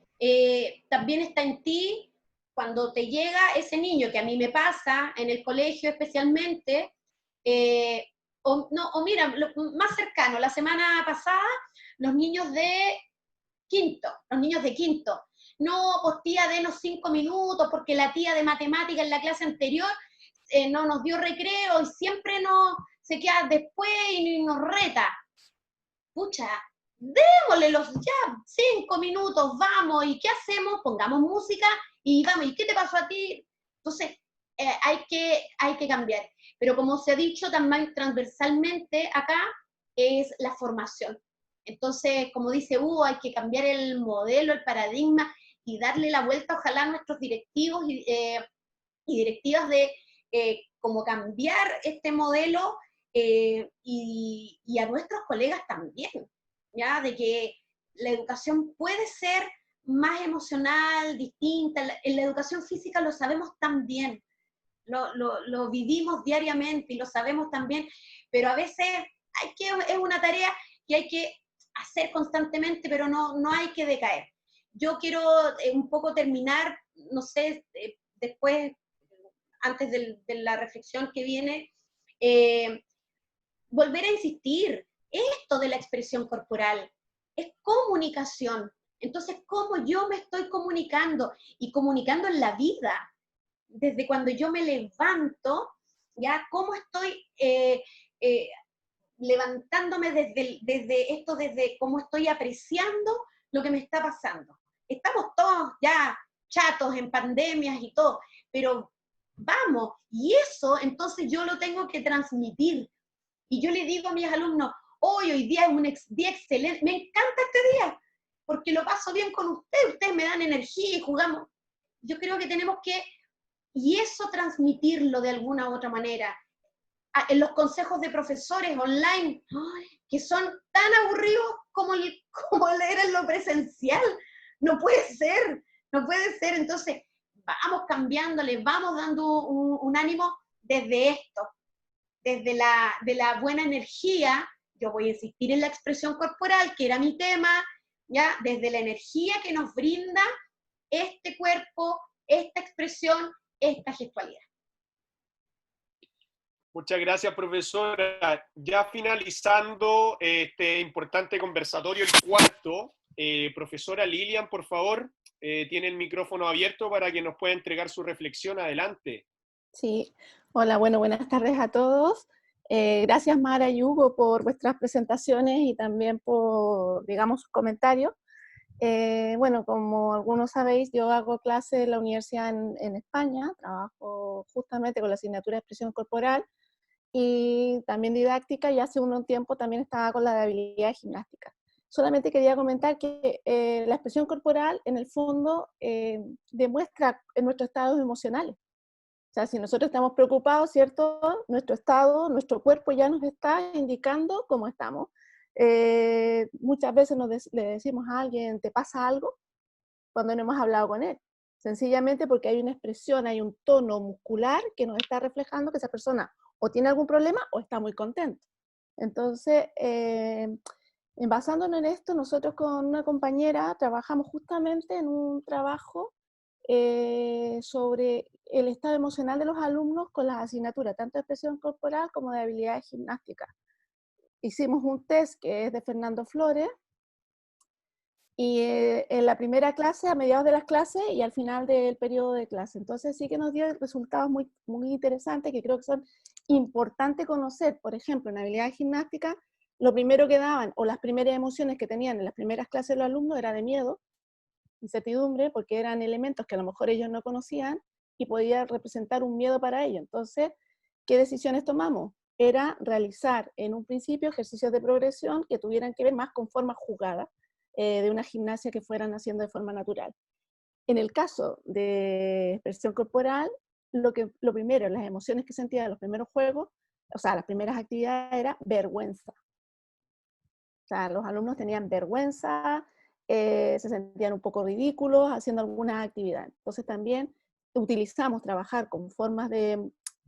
Speaker 2: también está en ti cuando te llega ese niño, que a mí me pasa en el colegio especialmente, mira, más cercano, la semana pasada, los niños de quinto, no, pues tía, denos 5 minutos, porque la tía de matemática en la clase anterior no nos dio recreo y siempre se queda después y nos reta. Pucha, démosle los ya 5 minutos, vamos, ¿y qué hacemos? Pongamos música y vamos, ¿y qué te pasó a ti? Entonces, hay que cambiar. Pero como se ha dicho también transversalmente acá, es la formación. Entonces, como dice Hugo, hay que cambiar el modelo, el paradigma y darle la vuelta, ojalá, a nuestros directivos y directivas de cómo cambiar este modelo y a nuestros colegas también, ¿ya? De que la educación puede ser más emocional, distinta. En la educación física lo sabemos tan bien, lo vivimos diariamente y lo sabemos también, pero a veces es una tarea que hay que hacer constantemente, pero no hay que decaer. Yo quiero un poco terminar, no sé, después, antes de la reflexión que viene, volver a insistir, esto de la expresión corporal es comunicación. Entonces, ¿cómo yo me estoy comunicando? Y comunicando en la vida, desde cuando yo me levanto, ¿ya? ¿Cómo estoy levantándome desde cómo estoy apreciando lo que me está pasando? Estamos todos ya chatos en pandemias y todo, pero vamos, y eso entonces yo lo tengo que transmitir. Y yo le digo a mis alumnos, hoy día es un día excelente, me encanta este día, porque lo paso bien con ustedes me dan energía y jugamos. Yo creo que tenemos que, y eso transmitirlo de alguna u otra manera. En los consejos de profesores online, que son tan aburridos como leer en lo presencial. No puede ser, no puede ser. Entonces, vamos cambiándole, vamos dando un ánimo desde esto, desde de la buena energía. Yo voy a insistir en la expresión corporal, que era mi tema, ¿ya? Desde la energía que nos brinda este cuerpo, esta expresión, esta gestualidad.
Speaker 1: Muchas gracias, profesora. Ya finalizando este importante conversatorio, el cuarto, profesora Lilian, por favor, tiene el micrófono abierto para que nos pueda entregar su reflexión. Adelante.
Speaker 6: Sí, hola, bueno, buenas tardes a todos. Gracias Mara y Hugo por vuestras presentaciones y también por, digamos, sus comentarios. Bueno, como algunos sabéis, yo hago clase en la universidad en España, trabajo justamente con la asignatura de expresión corporal y también didáctica, y hace un tiempo también estaba con la de habilidad gimnástica. Solamente quería comentar que la expresión corporal en el fondo demuestra en nuestros estados emocionales. O sea, si nosotros estamos preocupados, ¿cierto? Nuestro estado, nuestro cuerpo ya nos está indicando cómo estamos. Muchas veces le decimos a alguien, ¿te pasa algo? Cuando no hemos hablado con él. Sencillamente porque hay una expresión, hay un tono muscular que nos está reflejando que esa persona o tiene algún problema o está muy contento. Entonces, basándonos en esto, nosotros con una compañera trabajamos justamente en un trabajo sobre el estado emocional de los alumnos con las asignaturas, tanto de expresión corporal como de habilidades gimnásticas. Hicimos un test que es de Fernando Flores, y en la primera clase, a mediados de las clases y al final del periodo de clase. Entonces sí que nos dio resultados muy, muy interesantes que creo que son importantes conocer. Por ejemplo, en habilidad gimnástica, lo primero que daban, o las primeras emociones que tenían en las primeras clases los alumnos era de miedo, incertidumbre, porque eran elementos que a lo mejor ellos no conocían y podía representar un miedo para ellos. Entonces, ¿qué decisiones tomamos? Era realizar en un principio ejercicios de progresión que tuvieran que ver más con formas jugadas, de una gimnasia que fueran haciendo de forma natural. En el caso de expresión corporal, lo primero, las emociones que sentía en los primeros juegos, o sea, las primeras actividades era vergüenza. O sea, los alumnos tenían vergüenza, se sentían un poco ridículos haciendo algunas actividades. Entonces también utilizamos trabajar con formas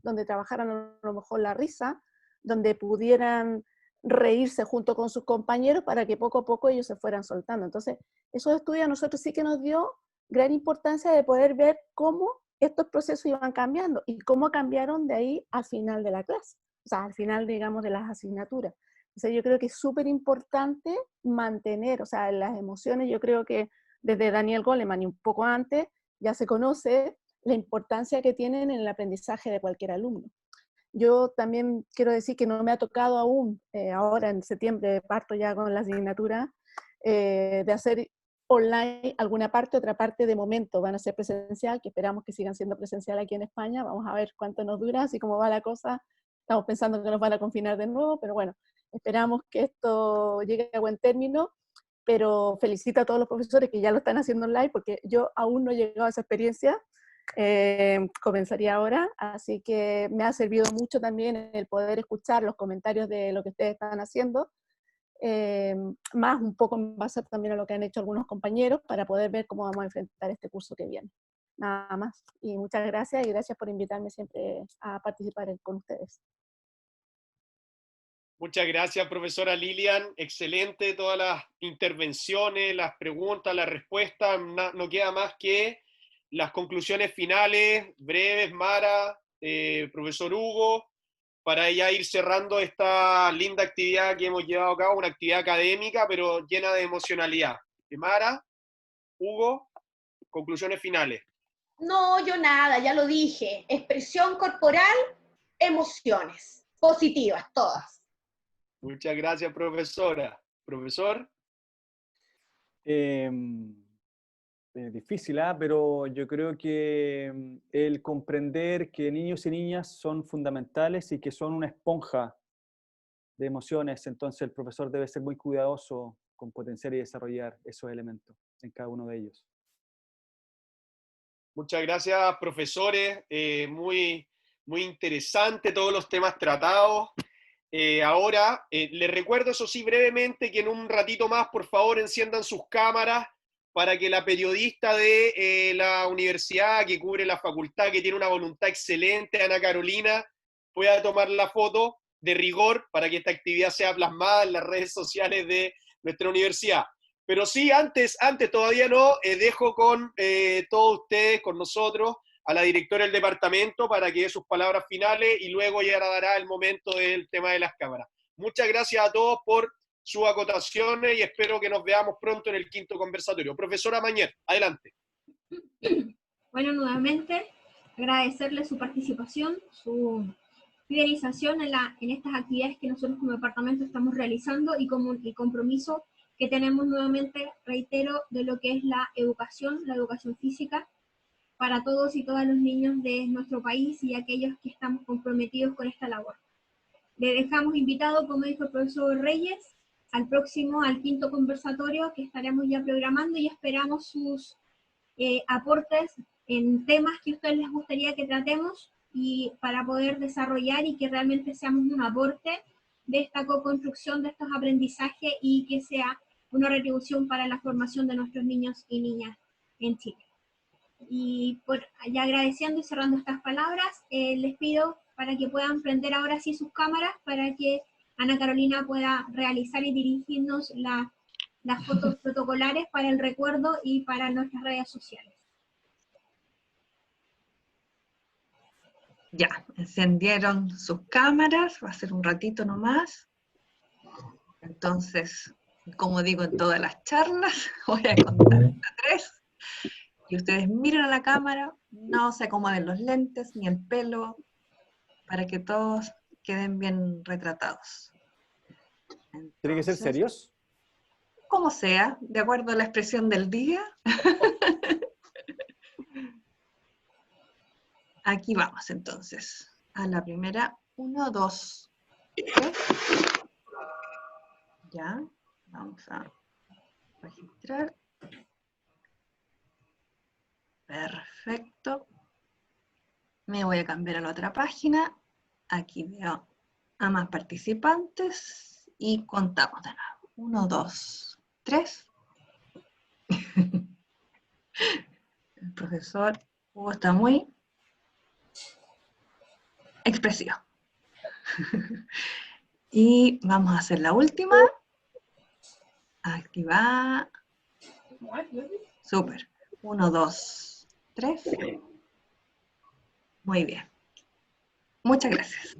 Speaker 6: donde trabajaran a lo mejor la risa, donde pudieran reírse junto con sus compañeros para que poco a poco ellos se fueran soltando. Entonces, esos estudios a nosotros sí que nos dio gran importancia de poder ver cómo estos procesos iban cambiando y cómo cambiaron de ahí al final de la clase, o sea, al final, digamos, de las asignaturas. O sea, yo creo que es súper importante mantener, o sea, las emociones, yo creo que desde Daniel Goleman y un poco antes, ya se conoce la importancia que tienen en el aprendizaje de cualquier alumno. Yo también quiero decir que no me ha tocado aún, ahora en septiembre parto ya con la asignatura, de hacer online alguna parte, otra parte de momento van a ser presencial, que esperamos que sigan siendo presencial aquí en España. Vamos a ver cuánto nos dura, así como va la cosa. Estamos pensando que nos van a confinar de nuevo, pero bueno, esperamos que esto llegue a buen término. Pero felicito a todos los profesores que ya lo están haciendo online, porque yo aún no he llegado a esa experiencia. Comenzaría ahora, así que me ha servido mucho también el poder escuchar los comentarios de lo que ustedes están haciendo, más un poco en base también a lo que han hecho algunos compañeros para poder ver cómo vamos a enfrentar este curso que viene. Nada más, y muchas gracias, y gracias por invitarme siempre a participar con ustedes.
Speaker 1: Muchas gracias, profesora Lilian. Excelente todas las intervenciones, las preguntas, las respuestas. No queda más que las conclusiones finales, breves, Mara, profesor Hugo, para ya ir cerrando esta linda actividad que hemos llevado a cabo, una actividad académica, pero llena de emocionalidad. Mara, Hugo, conclusiones finales.
Speaker 2: No, yo nada, ya lo dije. Expresión corporal, emociones positivas, todas.
Speaker 1: Muchas gracias, profesora. Profesor.
Speaker 3: Difícil, pero yo creo que el comprender que niños y niñas son fundamentales y que son una esponja de emociones, entonces el profesor debe ser muy cuidadoso con potenciar y desarrollar esos elementos en cada uno de ellos.
Speaker 1: Muchas gracias, profesores. Muy interesante todos los temas tratados. Ahora, les recuerdo, eso sí, brevemente, que en un ratito más, por favor, enciendan sus cámaras para que la periodista de la universidad, que cubre la facultad, que tiene una voluntad excelente, Ana Carolina, pueda tomar la foto de rigor para que esta actividad sea plasmada en las redes sociales de nuestra universidad. Pero sí, antes todavía no, dejo con todos ustedes, con nosotros, a la directora del departamento para que dé sus palabras finales y luego ya dará el momento del tema de las cámaras. Muchas gracias a todos por sus acotaciones y espero que nos veamos pronto en el quinto conversatorio. Profesora Mañer, adelante.
Speaker 7: Bueno, nuevamente agradecerle su participación, su fidelización en estas actividades que nosotros como departamento estamos realizando y como el compromiso que tenemos nuevamente, reitero, de lo que es la educación física para todos y todas los niños de nuestro país y aquellos que estamos comprometidos con esta labor. Le dejamos invitado, como dijo el profesor Reyes, al quinto conversatorio que estaremos ya programando y esperamos sus aportes en temas que a ustedes les gustaría que tratemos y para poder desarrollar y que realmente seamos un aporte de esta co-construcción de estos aprendizajes y que sea una retribución para la formación de nuestros niños y niñas en Chile. Y ya agradeciendo y cerrando estas palabras, les pido para que puedan prender ahora sí sus cámaras para que Ana Carolina pueda realizar y dirigirnos las fotos protocolares para el recuerdo y para nuestras redes sociales.
Speaker 8: Ya, encendieron sus cámaras, va a ser un ratito nomás. Entonces, como digo en todas las charlas, voy a contar hasta 3. Y ustedes miren a la cámara, no se acomoden los lentes ni el pelo, para que todos queden bien retratados. Entonces,
Speaker 3: ¿Tiene que ser serios?
Speaker 8: Como sea, de acuerdo a la expresión del día. Aquí vamos entonces, a la primera, 1, 2, 3. Ya, vamos a registrar. Perfecto. Me voy a cambiar a la otra página. Aquí veo a más participantes y contamos de nuevo. 1, 2, 3. El profesor Hugo está muy expresivo. Y vamos a hacer la última. Aquí va. Súper. 1, 2, 3. Muy bien. Muchas gracias.